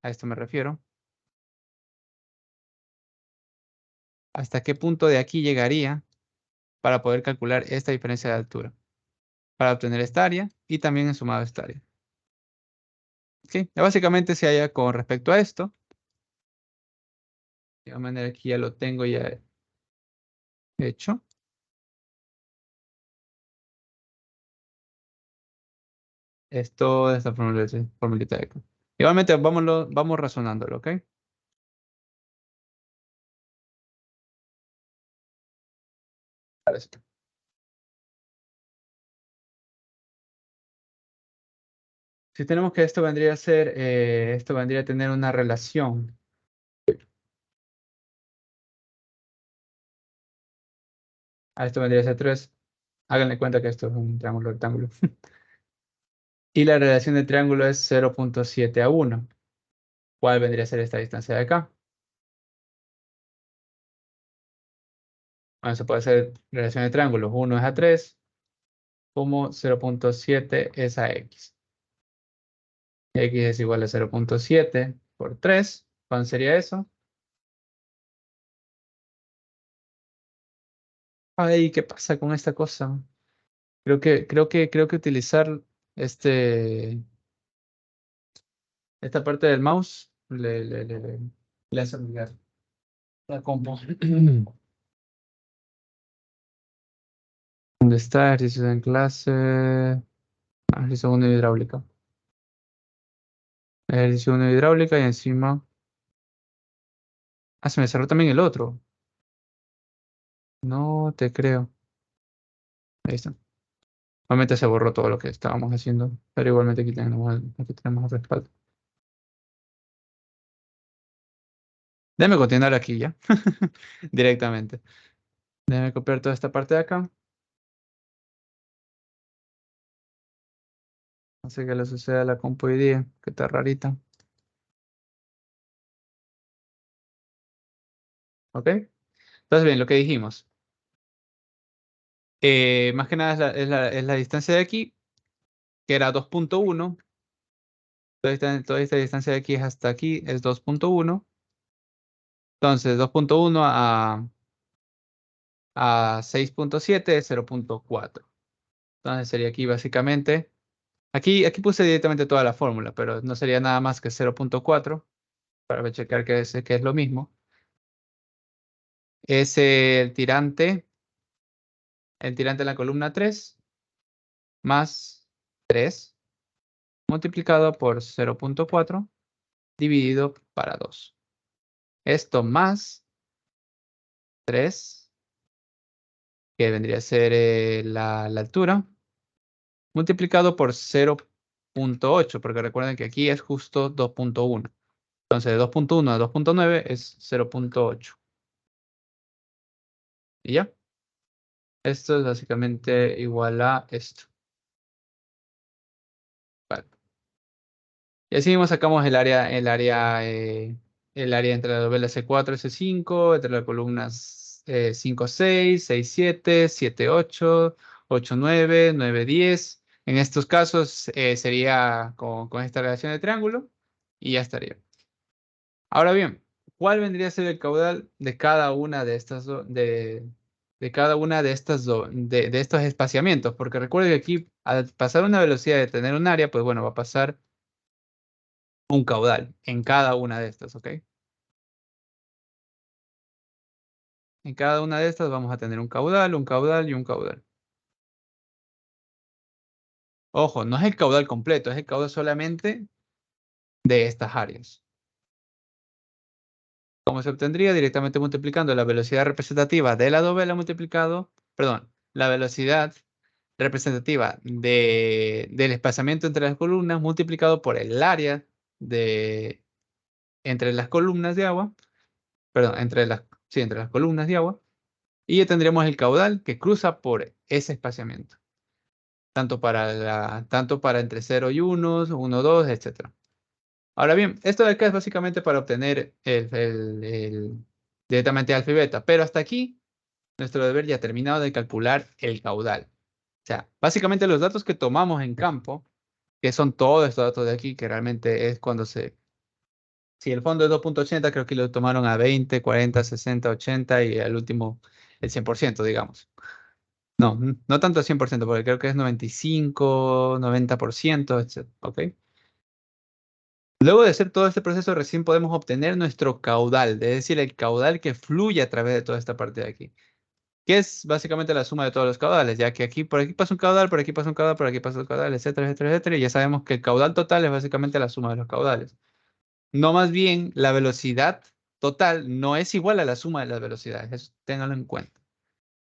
Speaker 1: A esto me refiero. ¿Hasta qué punto de aquí llegaría para poder calcular esta diferencia de altura? Para obtener esta área y también en sumado esta área. ¿Okay? Básicamente se halla con respecto a esto. De igual manera aquí ya lo tengo ya hecho. Esto, esta formulita de acá. Igualmente vamos razonándolo, ¿ok? Parece. Si tenemos que esto vendría a ser, esto vendría a tener una relación. A esto vendría a ser 3. Háganle cuenta que esto es un triángulo rectángulo. Y la relación de triángulo es 0.7 a 1. ¿Cuál vendría a ser esta distancia de acá? Bueno, se puede hacer relación de triángulos. 1 es a 3, como 0.7 es a x. X es igual a 0.7 por 3. ¿Cuánto sería eso? Ay, ¿qué pasa con esta cosa? Creo que utilizar esta parte del mouse le hace olvidar la compu. ¿Dónde está? Ejercicios en clase. Ejercicio 1 de hidráulica. Ejercicio 1 de hidráulica y encima. Ah, se me cerró también el otro. No te creo. Ahí está. Normalmente se borró todo lo que estábamos haciendo, pero igualmente aquí tenemos el respaldo. Déjame continuar aquí ya. Directamente. Déjame copiar toda esta parte de acá. No sé qué le sucede a la compu hoy día, que está rarita. ¿Ok? Entonces, bien, lo que dijimos. Más que nada es la distancia de aquí, que era 2.1. Toda esta distancia de aquí es hasta aquí, es 2.1. Entonces, 2.1 a 6.7 es 0.4. Entonces, sería aquí básicamente. Aquí puse directamente toda la fórmula, pero no sería nada más que 0.4, para checar que es lo mismo. Es el tirante en la columna 3 más 3 multiplicado por 0.4 dividido para 2. Esto más 3, que vendría a ser la altura, multiplicado por 0.8, porque recuerden que aquí es justo 2.1. Entonces, de 2.1 a 2.9 es 0.8. ¿Y ya? Esto es básicamente igual a esto. Vale. Y así mismo sacamos el área entre la novela C4 y C5, entre las columnas 5, 6, 6, 7, 7, 8, 8, 9, 9, 10. En estos casos sería con esta relación de triángulo y ya estaría. Ahora bien, ¿cuál vendría a ser el caudal de cada una de estas de cada una de de estos espaciamientos? Porque recuerde que aquí, al pasar una velocidad de tener un área, pues bueno, va a pasar un caudal en cada una de estas, ¿ok? En cada una de estas vamos a tener un caudal y un caudal. Ojo, no es el caudal completo, es el caudal solamente de estas áreas. ¿Cómo se obtendría? Directamente multiplicando la velocidad representativa de la dovela multiplicado, perdón, la velocidad representativa del espaciamiento entre las columnas multiplicado por el área entre las columnas de agua, perdón, entre las columnas de agua, y ya tendríamos el caudal que cruza por ese espaciamiento, tanto para entre 0 y 1, 1, 2, etc. Ahora bien, esto de acá es básicamente para obtener directamente alfa y beta, pero hasta aquí nuestro deber ya ha terminado de calcular el caudal. O sea, básicamente los datos que tomamos en campo, que son todos estos datos de aquí, que realmente es cuando si el fondo es 2.80, creo que lo tomaron a 20, 40, 60, 80 y al último el 100%, digamos. No, no tanto el 100%, porque creo que es 95, 90%, etc. ¿Ok? Luego de hacer todo este proceso, recién podemos obtener nuestro caudal, es decir, el caudal que fluye a través de toda esta parte de aquí, que es básicamente la suma de todos los caudales, ya que aquí, por aquí pasa un caudal, por aquí pasa un caudal, por aquí pasa un caudal, etcétera, etcétera, etcétera, y ya sabemos que el caudal total es básicamente la suma de los caudales. No, más bien, la velocidad total no es igual a la suma de las velocidades, eso ténganlo en cuenta.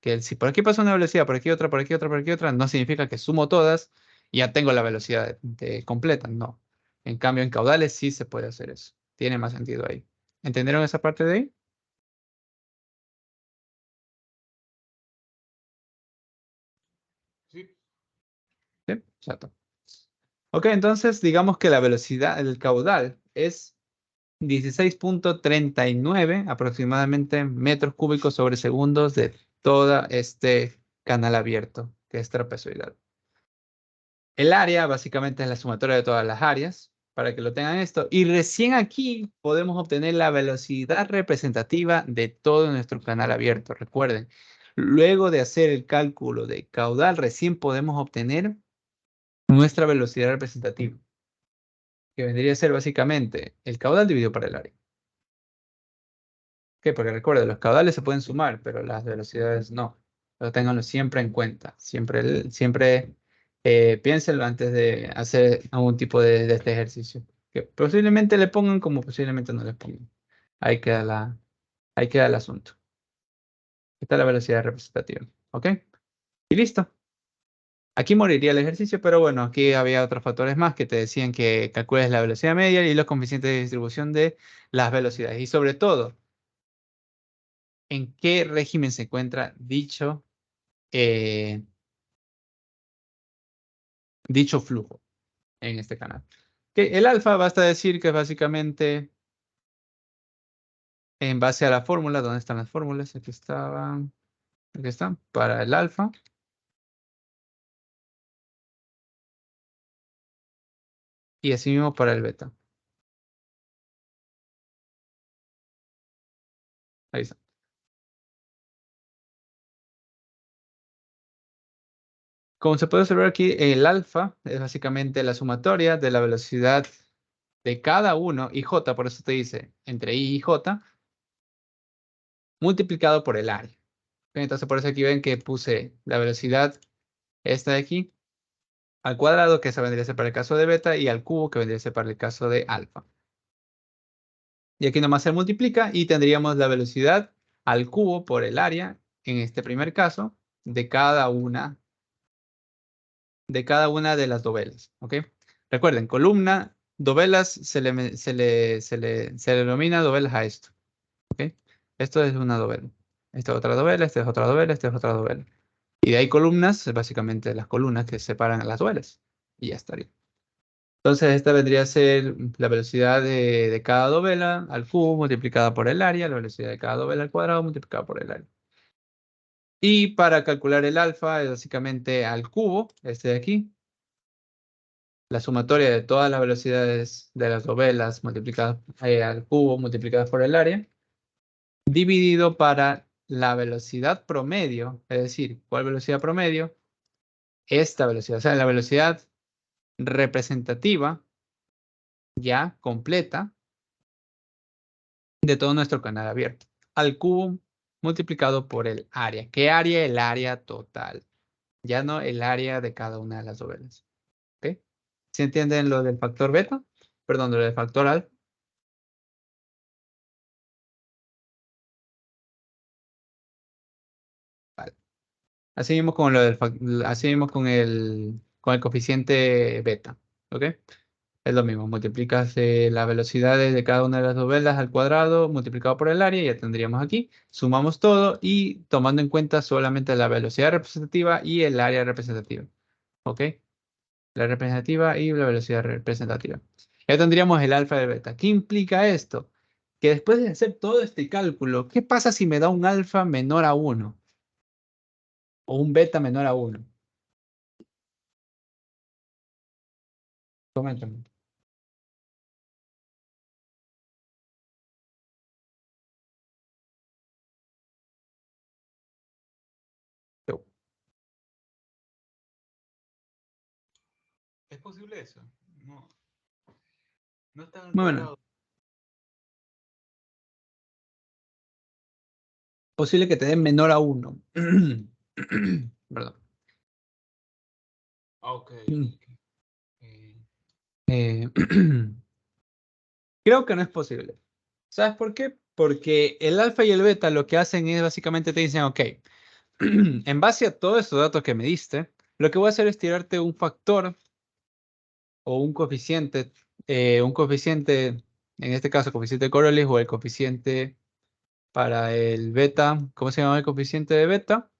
Speaker 1: Que si por aquí pasa una velocidad, por aquí otra, por aquí otra, por aquí otra, no significa que sumo todas y ya tengo la velocidad completa, no. En cambio, en caudales sí se puede hacer eso. Tiene más sentido ahí. ¿Entendieron esa parte de ahí?
Speaker 2: Sí.
Speaker 1: Sí, exacto. Ok, entonces digamos que la velocidad, el caudal es 16,39 aproximadamente metros cúbicos sobre segundos de todo este canal abierto, que es trapezoidal. El área básicamente es la sumatoria de todas las áreas, para que lo tengan esto. Y recién aquí podemos obtener la velocidad representativa de todo nuestro canal abierto. Recuerden, luego de hacer el cálculo de caudal, recién podemos obtener nuestra velocidad representativa, que vendría a ser básicamente el caudal dividido por el área. ¿Qué? Porque recuerden, los caudales se pueden sumar, pero las velocidades no. Pero ténganlo siempre en cuenta. Siempre piénsenlo antes de hacer algún tipo de este ejercicio. Que posiblemente le pongan como posiblemente no le pongan. Ahí queda ahí queda el asunto. Esta es la velocidad representativa. ¿Ok? Y listo. Aquí moriría el ejercicio, pero bueno, aquí había otros factores más que te decían que calcules la velocidad media y los coeficientes de distribución de las velocidades. Y sobre todo, ¿en qué régimen se encuentra eh, dicho flujo en este canal? Que el alfa basta decir que es básicamente en base a la fórmula. ¿Dónde están las fórmulas? Aquí estaban. Aquí están. Para el alfa. Y así mismo para el beta. Ahí está. Como se puede observar aquí, el alfa es básicamente la sumatoria de la velocidad de cada uno, y j, por eso te dice, entre i y j, multiplicado por el área. Entonces, por eso aquí ven que puse la velocidad esta de aquí, al cuadrado, que esa vendría a ser para el caso de beta, y al cubo, que vendría a ser para el caso de alfa. Y aquí nomás se multiplica y tendríamos la velocidad al cubo por el área, en este primer caso, de las dovelas. ¿Ok? Recuerden, columna, dovelas, se le denomina dovelas a esto. ¿Ok? Esto es una dovela. Esta es otra dovela, esta es otra dovela, esta es otra dovela. Y de ahí columnas, básicamente las columnas que separan a las dovelas. Y ya estaría. Entonces, esta vendría a ser la velocidad de cada dovela al cubo multiplicada por el área, la velocidad de cada dovela al cuadrado multiplicada por el área. Y para calcular el alfa es básicamente al cubo, este de aquí, la sumatoria de todas las velocidades de las dovelas multiplicadas al cubo multiplicadas por el área, dividido para la velocidad promedio, es decir, ¿cuál velocidad promedio? Esta velocidad, o sea, la velocidad representativa ya completa de todo nuestro canal abierto, al cubo multiplicado por el área. ¿Qué área? El área total, ya no el área de cada una de las dovelas. ¿Ok? ¿Sí entienden lo del factor beta? Perdón, lo del factor alfa. Vale. Así mismo con así mismo con el coeficiente beta. ¿Ok? Es lo mismo, multiplicas las velocidades de cada una de las dovelas al cuadrado multiplicado por el área, ya tendríamos aquí. Sumamos todo y tomando en cuenta solamente la velocidad representativa y el área representativa. ¿Ok? La representativa y la velocidad representativa. Ya tendríamos el alfa y el beta. ¿Qué implica esto? Que después de hacer todo este cálculo, ¿qué pasa si me da un alfa menor a 1? O un beta menor a 1. Coméntame.
Speaker 2: ¿Es posible eso? No, No están
Speaker 1: Muy bueno.
Speaker 2: encuadrados.
Speaker 1: Posible que te den menor a 1. Perdón.
Speaker 2: Ok.
Speaker 1: Mm.
Speaker 2: Eh,
Speaker 1: Creo que no es posible. ¿Sabes por qué? Porque el alfa y el beta lo que hacen es básicamente te dicen, ok, en base a todos estos datos que me diste, lo que voy a hacer es tirarte un factor o un coeficiente, en este caso coeficiente de Coriolis o el coeficiente para el beta, ¿cómo se llama el coeficiente de beta?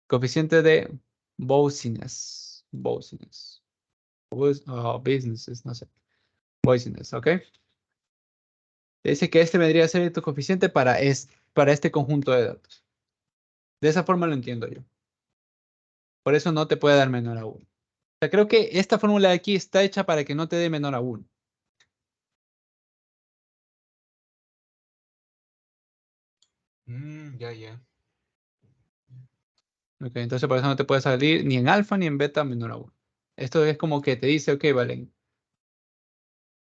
Speaker 1: Coeficiente de Bousiness. Bousiness. Businesses, no sé. Bousiness, ¿ok? Dice que este vendría a ser tu coeficiente para este conjunto de datos. De esa forma lo entiendo yo. Por eso no te puede dar menor a 1. O sea, creo que esta fórmula de aquí está hecha para que no te dé menor a 1.
Speaker 2: ya.
Speaker 1: Ok, entonces por eso no te puede salir ni en alfa ni en beta menor a 1. Esto es como que te dice, ok, vale,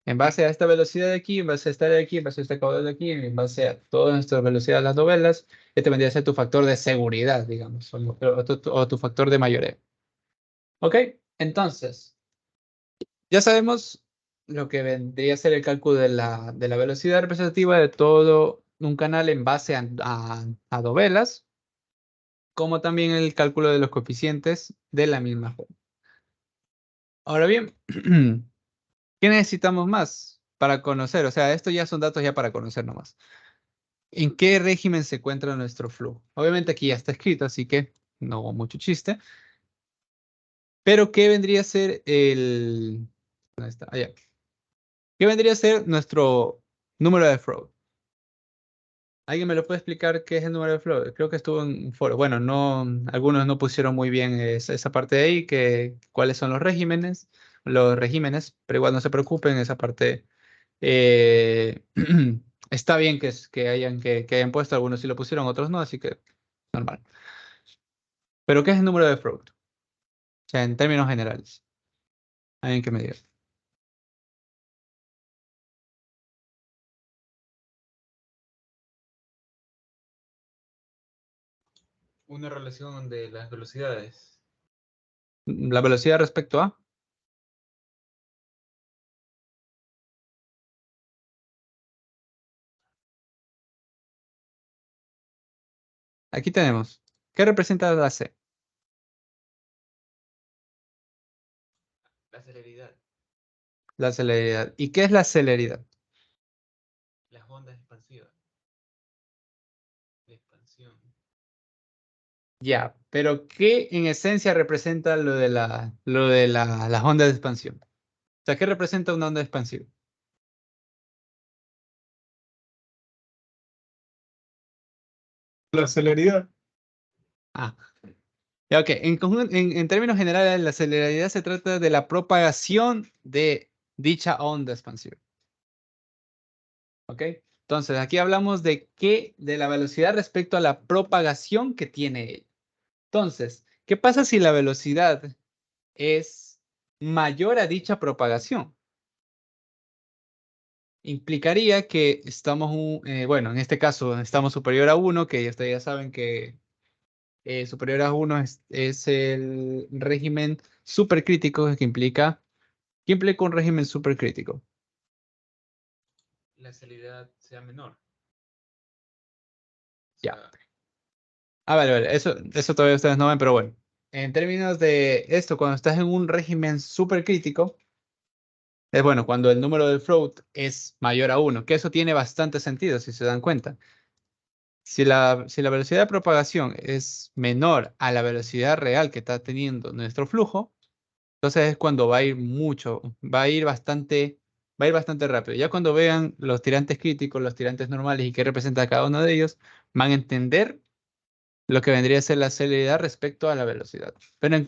Speaker 1: en base a esta velocidad de aquí, en base a esta de aquí, en base a este caudal de aquí, en base a todas nuestras velocidades de las novelas, este vendría a ser tu factor de seguridad, digamos, o tu factor de mayoreo. Ok, entonces, ya sabemos lo que vendría a ser el cálculo de la velocidad representativa de todo un canal en base a novelas, como también el cálculo de los coeficientes de la misma forma. Ahora bien, ¿qué necesitamos más para conocer? O sea, esto ya son datos ya para conocer nomás. ¿En qué régimen se encuentra nuestro flujo? Obviamente aquí ya está escrito, así que no hubo mucho chiste. Pero ¿qué vendría a ser el... ¿Dónde está? Allá. ¿Qué vendría a ser nuestro número de flow? ¿Alguien me lo puede explicar qué es el número de flow? Creo que estuvo en un foro. Bueno, no, algunos no pusieron muy bien esa parte de ahí, que cuáles son los regímenes, pero igual no se preocupen, esa parte eh, está bien que hayan puesto, algunos sí lo pusieron, otros no, así que normal. Pero ¿qué es el número de Freud? O sea, en términos generales. Alguien que me diga.
Speaker 2: Una relación de las velocidades.
Speaker 1: La velocidad respecto a... Aquí tenemos. ¿Qué representa la C?
Speaker 2: La celeridad.
Speaker 1: La celeridad. ¿Y qué es la celeridad?
Speaker 2: Las ondas expansivas. La expansión.
Speaker 1: Ya, pero ¿qué en esencia representa las ondas de expansión? O sea, ¿qué representa una onda expansiva?
Speaker 5: La celeridad.
Speaker 1: Ah, ya, ok. En términos generales, la celeridad se trata de la propagación de dicha onda expansiva. ¿Ok? Entonces, aquí hablamos de la velocidad respecto a la propagación que tiene ella. Entonces, ¿qué pasa si la velocidad es mayor a dicha propagación? Implicaría que estamos, bueno, en este caso estamos superior a 1, que ustedes ya saben que superior a 1 es el régimen supercrítico ¿qué implica un régimen supercrítico?
Speaker 2: La celeridad sea menor. O
Speaker 1: Ya.
Speaker 2: sea,
Speaker 1: Ah, vale. Eso todavía ustedes no ven, pero bueno. En términos de esto, cuando estás en un régimen supercrítico, es bueno, cuando el número de float es mayor a 1, que eso tiene bastante sentido si se dan cuenta. Si la velocidad de propagación es menor a la velocidad real que está teniendo nuestro flujo, entonces es cuando va a ir bastante rápido. Ya cuando vean los tirantes críticos, los tirantes normales y qué representa cada uno de ellos, van a entender lo que vendría a ser la celeridad respecto a la velocidad. Pero en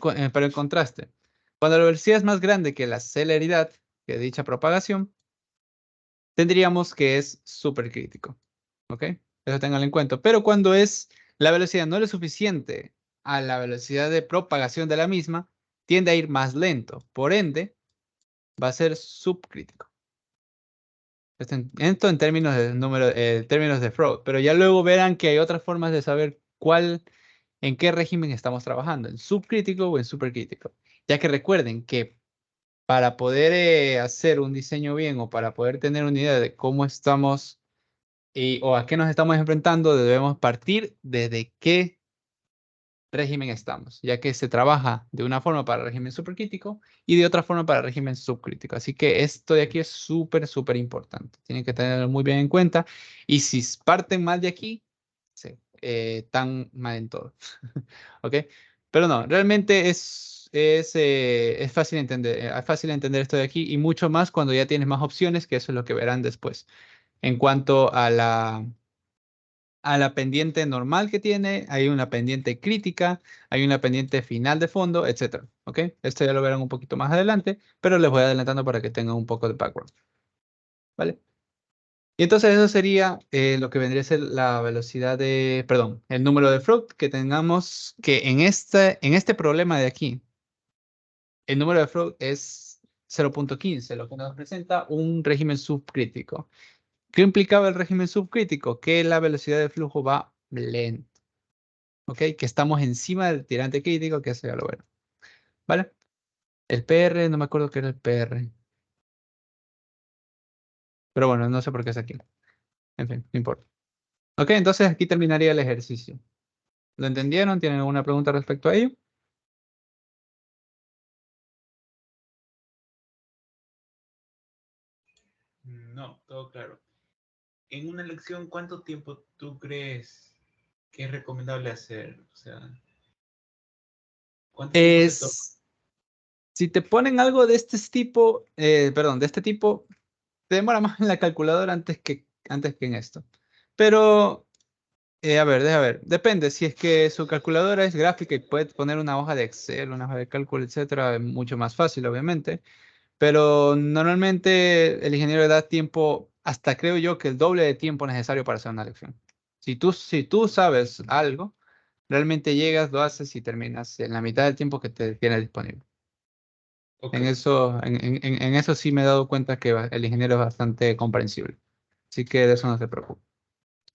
Speaker 1: contraste, cuando la velocidad es más grande que la celeridad, que dicha propagación, tendríamos que es supercrítico. ¿Ok? Eso tenganlo en cuenta. Pero cuando la velocidad no es suficiente a la velocidad de propagación de la misma, tiende a ir más lento. Por ende, va a ser subcrítico. Esto en términos de términos de Freud, pero ya luego verán que hay otras formas de saber en qué régimen estamos trabajando, en subcrítico o en supercrítico. Ya que recuerden que para poder hacer un diseño bien o para poder tener una idea de cómo estamos o a qué nos estamos enfrentando, debemos partir desde qué régimen estamos, ya que se trabaja de una forma para régimen supercrítico y de otra forma para régimen subcrítico. Así que esto de aquí es súper importante. Tienen que tenerlo muy bien en cuenta. Y si parten mal de aquí, están mal en todo. ¿Ok? Pero no, realmente es fácil entender esto de aquí y mucho más cuando ya tienes más opciones, que eso es lo que verán después. En cuanto a la pendiente normal que tiene, hay una pendiente crítica, hay una pendiente final de fondo, etcétera. ¿Ok? Esto ya lo verán un poquito más adelante, pero les voy adelantando para que tengan un poco de background. ¿Vale? Y entonces eso sería lo que vendría a ser la velocidad perdón, el número de Freud que tengamos que en este problema de aquí, el número de Freud es 0.15, lo que nos presenta un régimen subcrítico. ¿Qué implicaba el régimen subcrítico? Que la velocidad de flujo va lento. ¿Ok? Que estamos encima del tirante crítico, que eso ya lo verán. ¿Vale? El PR, no me acuerdo qué era el PR. Pero bueno, no sé por qué es aquí. En fin, no importa. Ok, entonces aquí terminaría el ejercicio. ¿Lo entendieron? ¿Tienen alguna pregunta respecto a ello?
Speaker 2: No, todo claro. En una lección, ¿cuánto tiempo tú crees que es recomendable hacer? O sea, ¿cuánto tiempo te toma?
Speaker 1: Si te ponen algo de este tipo, de este tipo, te demora más en la calculadora antes que en esto. Pero, a ver, deja ver. Depende. Si es que su calculadora es gráfica y puede poner una hoja de Excel, una hoja de cálculo, etcétera, es mucho más fácil, obviamente. Pero normalmente el ingeniero da tiempo, hasta creo yo que el doble de tiempo necesario para hacer una lección. Si tú sabes algo, realmente llegas, lo haces y terminas en la mitad del tiempo que te tienes disponible.
Speaker 2: Ok,
Speaker 1: En eso sí me he dado cuenta que el ingeniero es bastante comprensible. Así que de eso no se preocupe.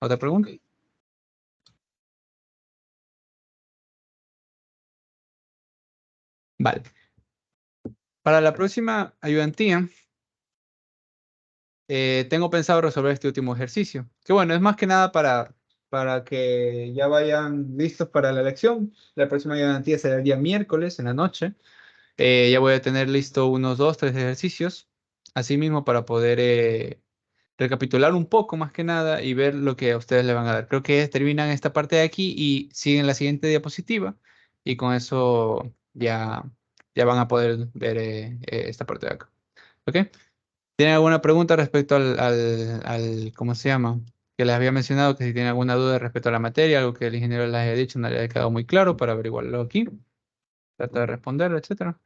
Speaker 1: ¿Otra pregunta?
Speaker 2: ok.
Speaker 1: Vale. Para la próxima ayudantía, tengo pensado resolver este último ejercicio. Que bueno, es más que nada para que ya vayan listos para la lección. La próxima ayudantía será el día miércoles en la noche. Ya voy a tener listo unos 2, 3 ejercicios. Asimismo, para poder recapitular un poco más que nada y ver lo que a ustedes le van a dar. Creo que terminan esta parte de aquí y siguen la siguiente diapositiva. Y con eso ya van a poder ver esta parte de acá. ¿Ok? ¿Tienen alguna pregunta respecto ¿cómo se llama? Que les había mencionado que si tienen alguna duda respecto a la materia, algo que el ingeniero les haya dicho, no le haya quedado muy claro para averiguarlo aquí. Trata de responder, etcétera.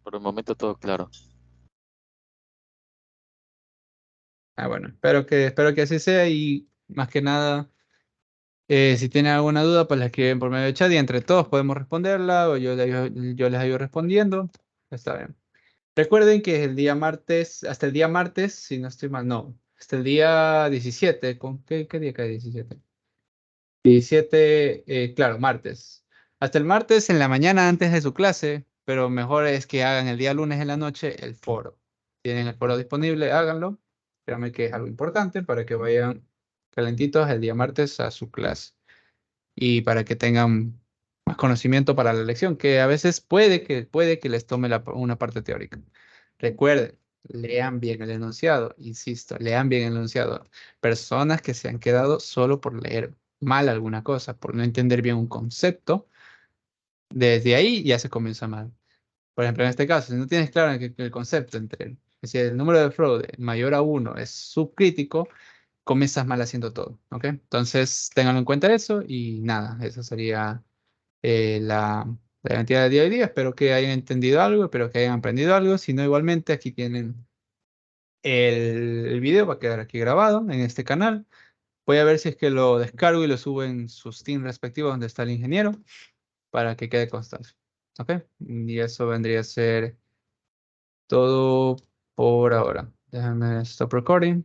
Speaker 7: Por el momento todo claro.
Speaker 1: Bueno, espero que así sea y más que nada, si tienen alguna duda, pues la escriben por medio de chat y entre todos podemos responderla o yo les ayudo respondiendo. Está bien. Recuerden que es el día martes, hasta el día martes, si no estoy mal, no, hasta el día 17, ¿qué día cae 17? 17, claro, martes. Hasta el martes en la mañana antes de su clase, pero mejor es que hagan el día lunes en la noche el foro. Tienen el foro disponible, háganlo. Créanme que es algo importante para que vayan calentitos el día martes a su clase y para que tengan más conocimiento para la lección, que a veces puede que les tome una parte teórica. Recuerden, lean bien el enunciado, insisto, lean bien el enunciado. Personas que se han quedado solo por leer mal alguna cosa, por no entender bien un concepto, desde ahí ya se comienza mal. Por ejemplo, en este caso, si no tienes claro que el concepto si el número de Freud mayor a 1 es subcrítico, comienzas mal haciendo todo, ¿ok? Entonces, ténganlo en cuenta eso y nada, eso sería la cantidad de día a día. Espero que hayan entendido algo, espero que hayan aprendido algo. Si no, igualmente, aquí tienen El video va a quedar aquí grabado en este canal. Voy a ver si es que lo descargo y lo subo en sus teams respectivos donde está el ingeniero para que quede constancia. ¿Ok? Y eso vendría a ser todo por ahora. Déjame stop recording.